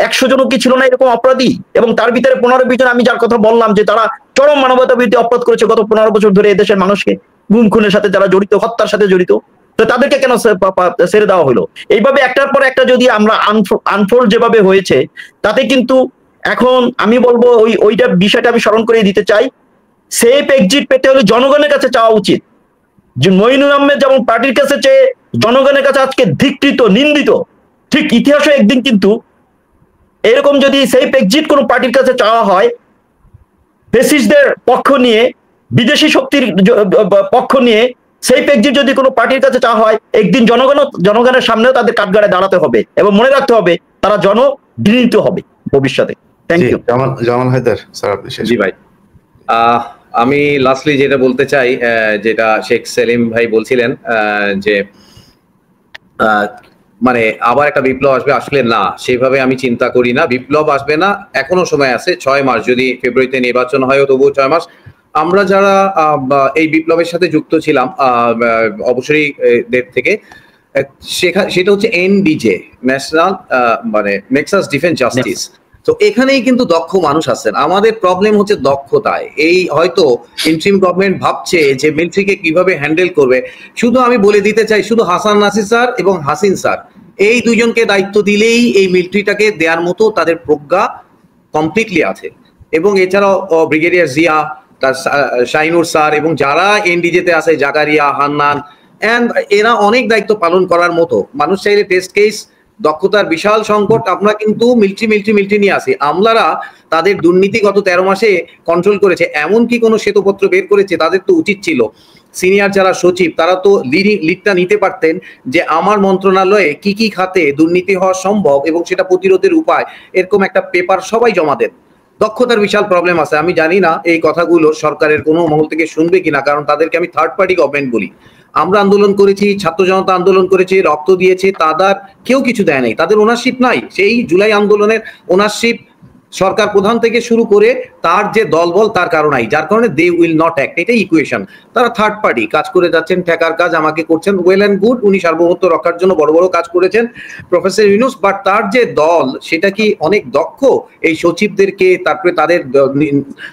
100 জনও কি ছিল না এরকম অপরাধী? এবং তার ভিতরে 15-20 জন আমি যার কথা বললাম যে তারা চরম মানবতা বিরোধী অপরাধ করেছে গত 15 বছর ধরে এদেশের মানুষকে গুম খুনের সাথে যারা জড়িত, হত্যার সাথে জড়িত। তো তাদেরকে কেন ছেড়ে দেওয়া হলো? এইভাবে একটার পর একটা যদি আমরা আনফোল্ড যেভাবে হয়েছে, তাতে কিন্তু এখন আমি বলবো ওইটা বিষয়টা আমি স্মরণ করে দিতে চাই, সেফ এক্সিট পেতে হলে জনগণের কাছে চাওয়া উচিত। যে মঈনুল আহমেদ যেমন পার্টির কাছে চেয়ে জনগণের কাছে আজকে ধিকৃত, নিন্দিত, ঠিক ইতিহাসে একদিন কিন্তু এরকম যদি সেফ এক্সিট কোনো পার্টির কাছে চাওয়া হয়, ফ্যাসিস্টদের পক্ষ নিয়ে, বিদেশি শক্তির পক্ষ নিয়ে সেফ এক্সিট যদি কোনো পার্টির কাছে চাওয়া হয়, একদিন জনগণের সামনেও তাদের কাঠগড়ায় দাঁড়াতে হবে এবং মনে রাখতে হবে তারা জনঘৃণিত হবে ভবিষ্যতে। Thank you. Jamal Haider sir, আপনি শেষ। জি ভাই, আমি লাস্টলি যেটা বলতে চাই, যেটা শেখ সেলিম ভাই বলছিলেন যে মানে আবার একটা বিপ্লব আসবে, আসলে না, সেভাবে আমি চিন্তা করি না। বিপ্লব আসবে না, এখনো সময় আছে 6 মাস, যদি ফেব্রুয়ারিতে নির্বাচন হয় তবুও 6 মাস। আমরা যারা এই বিপ্লবের সাথে যুক্ত ছিলাম অবশ্যই দেশ থেকে, সেটা হচ্ছে এনডিজে, ন্যাশনাল মানে নেক্সাস ডিফেন্স জাস্টিস। তো এখানেই কিন্তু দক্ষ মানুষ আছেন। আমাদের প্রবলেম হচ্ছে দক্ষতায়। এই হয়তো ইন্টারিম গভর্নমেন্ট ভাবছে যে মিলিটারিকে কিভাবে হ্যান্ডেল করবে। শুধু আমি বলে দিতে চাই, শুধু হাসান নাসির স্যার এবং হাসিন স্যার, এই দুইজনকে দায়িত্ব দিলেই এই মিলিটারিটাকে দেওয়ার মতো তাদের প্রজ্ঞা কমপ্লিটলি আছে। এবং এছাড়াও ব্রিগেডিয়ার জিয়া, তার শাহিনুর স্যার এবং যারা এনডিজেতে আছে, জাকারিয়া, হান্নান, এন্ড এরা অনেক দায়িত্ব পালন করার মতো মানুষ। চাইলে টেস্ট কেস, দক্ষতার বিশাল সংকট। আমরা কিন্তু মিলিটারি নিয়ে আসি। আমলারা তাদের দুর্নীতি গত 13 মাসে কন্ট্রোল করেছে, এমনকি কোনো শ্বেতপত্র বের করেছে। তাদের তো উচিত ছিল, সিনিয়র যারা সচিব তারা তো লিডটা নিতে পারতেন যে আমার মন্ত্রণালয়ে কি কি খাতে দুর্নীতি হওয়া সম্ভব এবং সেটা প্রতিরোধের উপায়, এরকম একটা পেপার সবাই জমা দেন। দক্ষতার বিশাল প্রবলেম আছে। আমি জানি না এই কথাগুলো সরকারের কোনো মহল থেকে শুনবে কিনা, কারণ তাদেরকে আমি থার্ড পার্টি গভর্নমেন্ট বলি। আমরা আন্দোলন করেছি, ছাত্র জনতা আন্দোলন করেছে, রক্ত দিয়েছে, তাদের কেউ কিছু দেয় নাই, তাদের ওনারশিপ নাই। সেই জুলাই আন্দোলনের ওনারশিপ সরকার প্রধান থেকে শুরু করে তার যে দলবল তার কারণেই, যার কারণে দে উইল নট অ্যাক্ট। এটাই ইকুয়েশন। তারা থার্ড পার্টি কাজ করে যাচ্ছেন, ঠেকার কাজ আমাকে করছেন, ওয়েল অ্যান্ড গুড। উনি সার্বভৌমত্ব রক্ষার জন্য বড় বড় কাজ করেছেন প্রফেসর ইউনূস, বাট তার যে দল সেটা কি অনেক দক্ষ এই সচিবদেরকে, তারপরে তাদের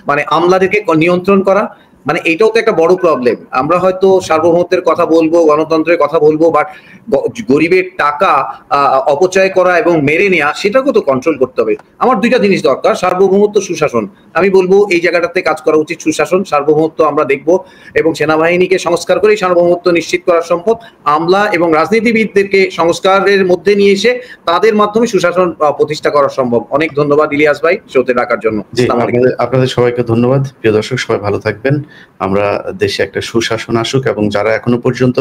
মানে আমলাদেরকে নিয়ন্ত্রণ করা? মানে এটাও তো একটা বড় প্রবলেম। আমরা হয়তো সার্বভৌমত্বের কথা বলবো, গণতন্ত্রের কথা বলবো, বাট গরিবের টাকা অপচয় করা এবং মেরে নেওয়া, সেটাকেও তো কন্ট্রোল করতে হবে। আমার দুইটা জিনিস দরকার, সার্বভৌমত্ব, সুশাসন। আমি বলবো এই জায়গাটাতে কাজ করা উচিত। সুশাসন, সার্বভৌমত্ব আমরা দেখবো এবং সেনাবাহিনীকে সংস্কার করে সার্বভৌমত্ব নিশ্চিত করা সম্ভব। আমলা এবং রাজনীতিবিদদেরকে সংস্কারের মধ্যে নিয়ে এসে তাদের মাধ্যমে সুশাসন প্রতিষ্ঠা করা সম্ভব। অনেক ধন্যবাদ ইলিয়াস ভাই শোতে ডাকার জন্য। আপনাদের সবাইকে ধন্যবাদ। প্রিয় দর্শক, সবাই ভালো থাকবেন। আমরা দেশে একটা সুশাসন আসুক, এবং যারা এখনো পর্যন্ত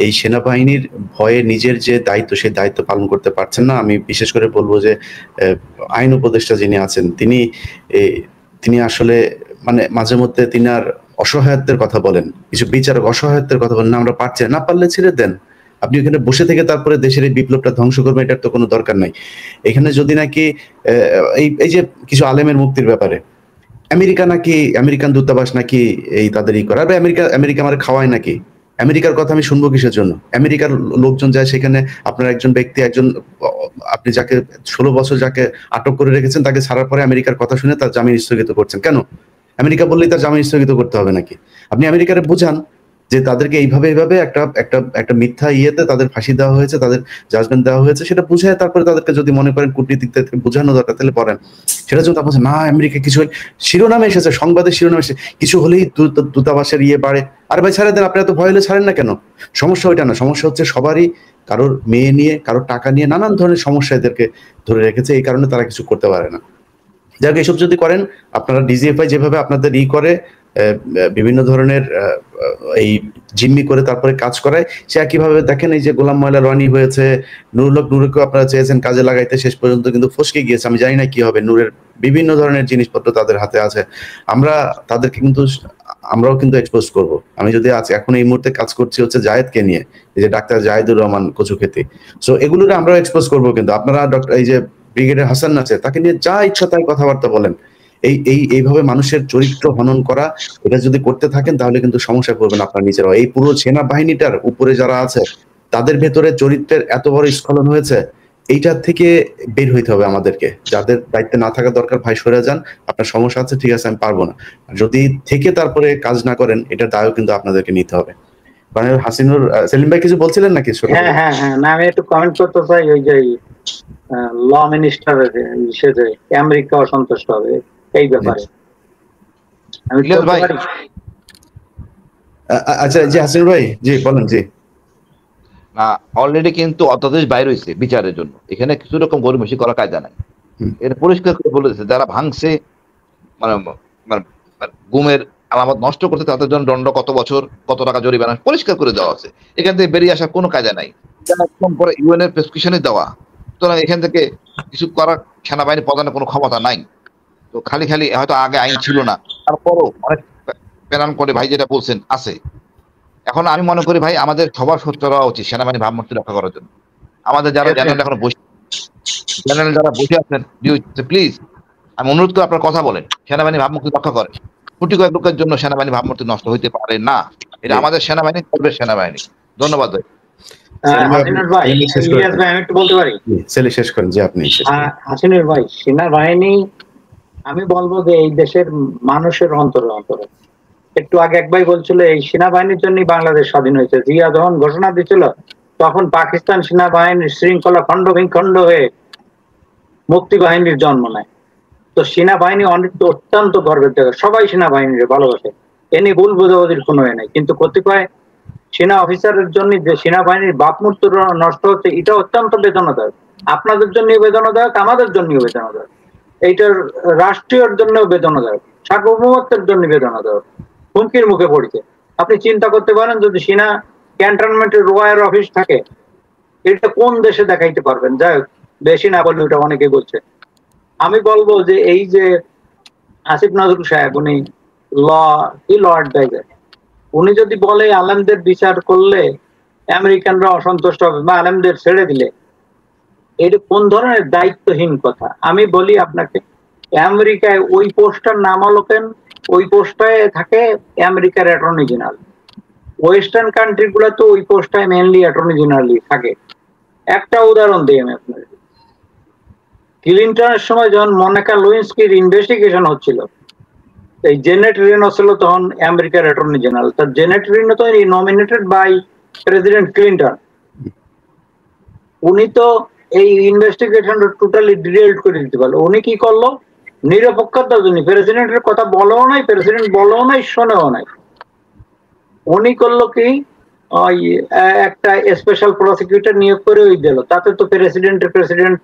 এই সেনাবাহিনীর ভয়ে নিজের যে দায়িত্ব, সেই দায়িত্ব পালন করতে পারছেন না, আমি বিশেষ করে বলবো যে আইন উপদেষ্টা যিনি আছেন, তিনি আসলে মানে মাঝে মধ্যে তিনি আর অসহায়ত্বের কথা বলেন, কিছু বিচারক অসহায়ত্বের কথা বলেন, না আমরা পারছি না, পারলে ছেড়ে দেন। আপনি ওখানে বসে থেকে তারপরে দেশের এই বিপ্লবটা ধ্বংস করবেন, এটার তো কোনো দরকার নাই। এখানে যদি নাকি এই যে কিছু আলেমের মুক্তির ব্যাপারে আমেরিকান দূতাবাস নাকি এই তাদের করে, আর আমেরিকা আমার খাওয়ায় নাকি? আমেরিকার কথা আমি শুনবো কিসের জন্য? আমেরিকার লোকজন যায় সেখানে, আপনার একজন ব্যক্তি, আপনি যাকে 16 বছর যাকে আটক করে রেখেছেন, তাকে ছাড়ার পরে আমেরিকার কথা শুনে তার জামিন স্থগিত করছেন কেন? আমেরিকা বললেই তার জামিন স্থগিত করতে হবে নাকি? আপনি আমেরিকারে বুঝান যে তাদেরকে এইভাবে একটা মিথ্যা ইয়েতে তাদের ফাঁসি দেওয়া হয়েছে, তাদের জাজমেন্ট দেওয়া হয়েছে, সেটা বুঝায় তারপরে তাদেরকে যদি মনে করেন কূটনীতিক বোঝানো দরকার, তাহলে পড়েন। সেটা যদি আপনার না আমেরিকা কিছু শিরোনামে এসেছে, সংবাদের শিরোনামে এসে কিছু হলেই দূতাবাসের ইয়ে বাড়ে। আর ভাই ছেড়ে দেন, আপনি এত ভয় হলে ছাড়েন না কেন? সমস্যা ওইটা না, সমস্যা হচ্ছে সবারই কারোর মেয়ে নিয়ে, কারোর টাকা নিয়ে নানান ধরনের সমস্যা এদেরকে ধরে রেখেছে, এই কারণে তারা কিছু করতে পারে না। যাক, এসব যদি করেন আপনারা, ডিজিএফআই যেভাবে আপনাদের করে বিভিন্ন ধরনের এই জিম্মি করে তারপরে কাজ করায়, সে একইভাবে দেখেন এই যে গোলাম ময়লা রানী হয়েছে, নূরকেও আপনারা চেয়েছেন কাজে লাগাইতে, শেষ পর্যন্ত কিন্তু ফসকে গিয়েছে। আমি জানি না কি হবে, নূরের বিভিন্ন ধরনের জিনিসপত্র তাদের হাতে আছে। আমরাও কিন্তু এক্সপোজ করব। আমি যদি এখন এই মুহূর্তে কাজ করছি হচ্ছে জায়েদকে নিয়ে, এই যে ডাক্তার জায়েদুর রহমান কচুক্ষেতী, সো এগুলোরে আমরাও এক্সপোজ করবো। কিন্তু আপনারা এই যে ব্রিগেডিয়ার হাসান আছে, তাকে নিয়ে যা ইচ্ছা তাই কথাবার্তা বলেন। এইভাবে মানুষের চরিত্র হনন করা, এটা যদি করতে থাকেন তাহলে কিন্তু সমস্যায় পড়বেন আপনার নিজেরাও। এই পুরো সেনাবাহিনীটার উপরে যারা আছে তাদের ভেতরে চরিত্রের এত বড় স্খলন হয়েছে, এইটার থেকে বের হইতে হবে আমাদেরকে। যাদের দায়িত্বে না থাকা দরকার, ভাই সরে যান, আপনার সমস্যা আছে, ঠিক আছে, আমি পারবো না। যদি থেকে তারপরে কাজ না করেন, এটার দায়ও কিন্তু আপনাদেরকে নিতে হবে। কর্নেল হাসিনুর, সেলিম ভাই কিছু বলছিলেন নাকি? হ্যাঁ হ্যাঁ হ্যাঁ, না আমি একটু কমেন্ট করতে চাই। ওই যে ল মিনিস্টার সে যে আমেরিকা অসন্তুষ্ট হবে এই ব্যাপারে আমি বলতে ভাই পারি। আচ্ছা জি হাসিনুর ভাই, জি বলেন। জি না, অলরেডি কিন্তু অধ্যাদেশ বাইর হয়েছে বিচারের জন্য, এখানে কিছু রকম গরিমসি করা কায়দা নাই। এর পরিষ্কার করে বলে দিচ্ছে যারা ভাঙছে মানে মানে গুমের আলামত নষ্ট করতে তাদের জন্য দণ্ড কত বছর, কত টাকা জরিমানা পরিষ্কার করে দেওয়া আছে। এখান থেকে বেরিয়ে আসার কোনো কায়দা নাই। একদম পরে ইউএন এর প্রেসক্রিপশনে দেওয়া, সুতরাং এখান থেকে কিছু করার সেনাবাহিনী প্রধানের কোনো ক্ষমতা নাই। তো খালি খালি হয়তো আগে আইন ছিল না, তারপরও অনেক প্যারান করে ভাই যেটা বলছেন আছে। এখন আমি মনে করি ভাই আমাদের সবার সোচ্চার হওয়া উচিত সেনাবাহিনী ভাবমূর্তি রক্ষা করার জন্য। আমাদের যারা জেনারেল এখন বসে, জেনারেল যারা বসে আছেন, প্লিজ আমি অনুরোধ করে আপনার কথা বলেন, সেনাবাহিনী ভাবমূর্তি রক্ষা করেন। কোটি কয়েক লোকের জন্য সেনাবাহিনী ভাবমূর্তি নষ্ট হইতে পারে না। এটা আমাদের সেনাবাহিনী, করবে সেনাবাহিনী। ধন্যবাদ ভাই। হাসিনুর ভাই, ইলিয়াস ভাই আমি একটু বলতে পারি? শেষ করেন যে আপনি। হাসিনুর ভাই, সেনাবাহিনী আমি বলবো যে এই দেশের মানুষের অন্তরে অন্তরে। একটু আগে এক ভাই বলছিল এই সেনাবাহিনীর জন্যই বাংলাদেশ স্বাধীন হয়েছে। জিয়া যখন ঘোষণা দিয়েছিল তখন পাকিস্তান সেনাবাহিনীর শৃঙ্খলা খণ্ড বিখণ্ড হয়ে মুক্তি বাহিনীর জন্ম নেয়। তো সেনাবাহিনী অনেক অত্যন্ত গর্বের জায়গা, সবাই সেনাবাহিনীর ভালোবাসে, এ নিয়ে ভুল বোঝাবুঝির কোনো এ নাই। কিন্তু কতিপয় সেনা অফিসারের জন্য যে সেনাবাহিনীর বাপমূর্তি নষ্ট হচ্ছে, এটা অত্যন্ত বেদনাদায়ক। আপনাদের জন্য বেদনাদায়ক, আমাদের জন্য বেদনাদায়ক, এইটার রাষ্ট্রীয়র জন্য বেদনাদায়ক, সার্বভৌমত্বের জন্য বেদনাদায়ক, হুমকির মুখে পড়ছে। আপনি চিন্তা করতে পারেন যদি সেনা ক্যান্টনমেন্টের রোয়ার অফিস থাকে, এটা কোন দেশে দেখাইতে পারবেন? যাই হোক, বেশি না বললে ওটা অনেকে বলছে। আমি বলবো যে এই যে আসিফ নজরুল সাহেব, উনি ল অ্যাডভাইজার, উনি যদি বলে আলেমদের বিচার করলে আমেরিকানরা অসন্তুষ্ট হবে বা আলেমদের ছেড়ে দিলে, এটা কোন ধরনের দায়িত্বহীন কথা? আমি বলি আপনাকে, আমেরিকায় ওই পোস্টটার নাম হলো কেন, ওই পোস্টটায় থাকে আমেরিকার অ্যাটর্নি জেনারেল। ওয়েস্টার্ন কান্ট্রি গুলো তো ওই পোস্টটায় মেনলি অ্যাটর্নি জেনারেলই থাকে। একটা উদাহরণ দিই আমি আপনাকে। ক্লিনটনের সময় যখন মনিকা লুইন্সকির ইনভেস্টিগেশন হচ্ছিল, এই জেনেট রিনো ছিল তখন আমেরিকার অ্যাটর্নি জেনারেল। তার জেনেট রিনো তো নমিনেটেড বাই প্রেসিডেন্ট ক্লিনটন। উনি তো এই ইনভেস্টিগেশন টোটালি ডিরেল্ট করে দিতে পারলো। উনি কি করলো? নিরপেক্ষতার জন্য প্রেসিডেন্টের কথা বলেও নাই, প্রেসিডেন্ট বলেও নাই, শোনেও নাই। উনি করলো কি, ওই একটা স্পেশাল প্রসিকিউটর নিয়োগ করে ওই দিল। তাতে তো প্রেসিডেন্ট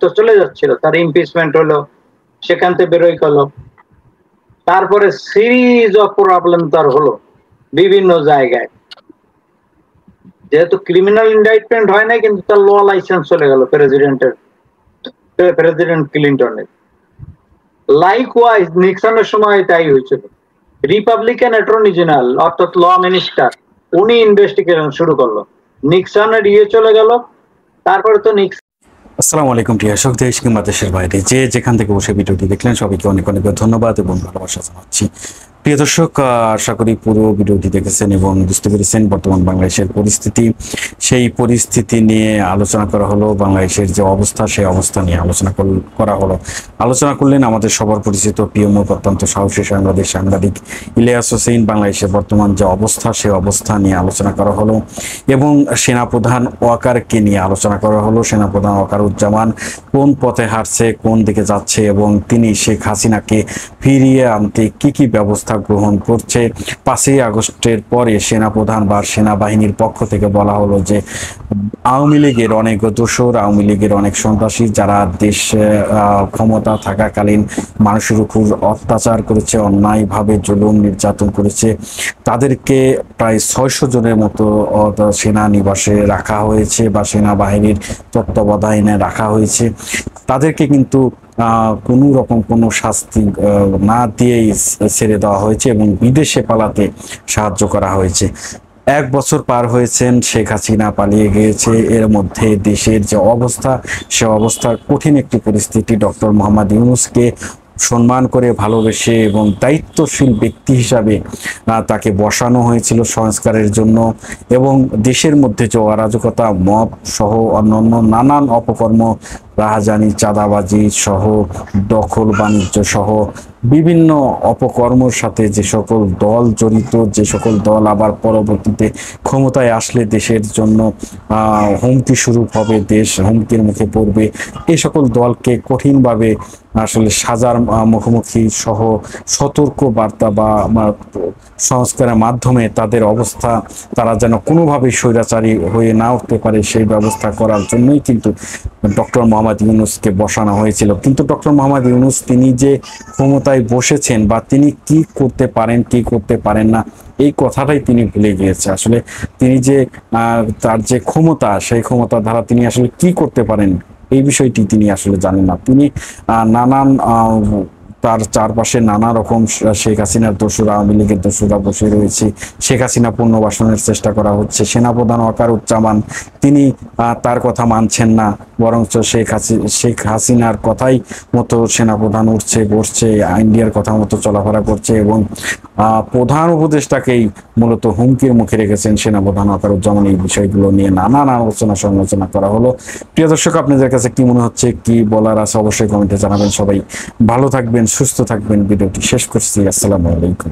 তো চলে যাচ্ছিল, তার ইমপিচমেন্ট হলো, সেখান থেকে বেরোই করলো। তারপরে সিরিজ অফ প্রবলেম তার হলো বিভিন্ন জায়গায়, যেহেতু ক্রিমিনাল ইন্ডাইটমেন্ট হয় নাই, কিন্তু তার ল লাইসেন্স চলে গেল প্রেসিডেন্ট ক্লিনটনের। লাইকওয়াইজ নিক্সনের সময় তাই হয়েছিল। রিপাবলিকান অ্যাটর্নি জেনারেল অর্থাৎ ল মিনিস্টার, উনি ইনভেস্টিগেশন শুরু করলো, নিক্সনের চলে গেল। তারপরে তো আসসালামু আলাইকুম প্রিয় দর্শক, দেশ কিংবা দেশের বাইরে যে যেখান থেকে বসে ভিডিওটি দেখলেন সবাইকে অনেক অনেক ধন্যবাদ এবং ভালোবাসা জানাচ্ছি। প্রিয় দর্শক, আশা করি পুরো ভিডিওটি দেখেছেন এবং বুঝতে পেরেছেন বর্তমান বাংলাদেশের পরিস্থিতি। সেই পরিস্থিতি নিয়ে আলোচনা করা হলো, বাংলাদেশের যে অবস্থা সেই অবস্থা নিয়ে আলোচনা করা হলো। আলোচনা করলেন আমাদের সবার পরিচিত প্রিয় মুখ, অত্যন্ত সাহসী সাংবাদিক ইলিয়াস হোসেন। বাংলাদেশের বর্তমান যে অবস্থা সেই অবস্থা নিয়ে আলোচনা করা হলো এবং সেনাপ্রধান ওয়াকারকে নিয়ে আলোচনা করা হলো। সেনাপ্রধান ওয়াকারুজ্জামান কোন পথে হাঁটছে, কোন দিকে যাচ্ছে এবং তিনি শেখ হাসিনাকে ফিরিয়ে আনতে কি ব্যবস্থা গ্রহণ করছে। 5ই আগস্টের পরে সেনাপ্রধান বা সেনাবাহিনীর পক্ষ থেকে বলা হলো যে আওয়ামী লীগের অনেক দোসর, আওয়ামী লীগের অনেক সন্ত্রাসী যারা দেশ ক্ষমতা থাকাকালীন মানুষের উপর অত্যাচার করেছে, অন্যায়ভাবে জুলুম নির্যাতন করেছে, তাদেরকে প্রায় 600 জনের মতো সেনানিবাসে রাখা হয়েছে বা সেনাবাহিনীর তত্ত্বাবধানে রাখা হয়েছে। তাদেরকে কিন্তু কোনো রকম কোনো শাস্তি না দিয়েই ছেড়ে দেওয়া হয়েছে এবং বিদেশে পালাতে সাহায্য করা হয়েছে। 1 বছর পার হয়েছেন, শেখ হাসিনা পালিয়ে গিয়েছে। এর মধ্যে দেশের যে অবস্থা সে অবস্থার কঠিন একটি পরিস্থিতি। ডক্টর মোহাম্মদ ইউনূসকে সম্মান করে ভালোবেসে এবং দায়িত্বশীল ব্যক্তি হিসাবে তাকে বসানো হয়েছিল সংস্কারের জন্য এবং দেশের মধ্যে যে অরাজকতা, মব সহ অন্যান্য নানান অপকর্ম, রাহাজানি, চাঁদাবাজি সহ দখল বাণিজ্য সহ বিভিন্ন অপকর্মর সাথে যে সকল দল জড়িত, যে সকল দল আবার পরবর্তীতে ক্ষমতায় আসলে দেশের জন্য হুমকি স্বরূপ হবে, দেশ হুমকির মুখে পড়বে, এই সকল দলকে কঠিনভাবে আসলে সাজার মুখোমুখি সহ সতর্ক বার্তা বা সংস্কারের মাধ্যমে তাদের অবস্থা, তারা যেন কোনোভাবেই স্বৈরাচারী হয়ে না উঠতে পারে সেই ব্যবস্থা করার জন্যই কিন্তু ডক্টর মোহাম্মদ ইউনূসকে বসানো হয়েছিল। কিন্তু ডক্টর মোহাম্মদ ইউনূস তিনি যে ক্ষমতায় বসেছেন বা তিনি কি করতে পারেন কি করতে পারেন না এই কথাটাই তিনি ভুলে গিয়েছে। আসলে তিনি যে তার যে ক্ষমতা, সেই ক্ষমতা দ্বারা তিনি আসলে কি করতে পারেন এই বিষয়টি তিনি আসলে জানেন না। তিনি নানান তার চারপাশে নানা রকম শেখ হাসিনার দোসরা, আওয়ামী লীগের দোসরা বসে রয়েছে। শেখ হাসিনা পুনর্বাসনের চেষ্টা করা হচ্ছে। সেনাপ্রধান ওয়াকারুজ্জামান তিনি তার কথা মানছেন না, বরঞ্চ শেখ হাসিনার কথাই মতো সেনাপ্রধান উঠছে বসছে, ইন্ডিয়ার কথা মতো চলাফেরা করছে এবং প্রধান উপদেষ্টাকেই মূলত হুমকির মুখে রেখেছেন সেনাপ্রধান ওয়াকারুজ্জামান। এই বিষয়গুলো নিয়ে নানান আলোচনা সমালোচনা করা হলো। প্রিয় দর্শক, আপনাদের কাছে কি মনে হচ্ছে, কি বলার আছে অবশ্যই কমেন্টে জানাবেন। সবাই ভালো থাকবেন, সুস্থ থাকবেন। ভিডিওটি শেষ করছি। আসসালামু আলাইকুম।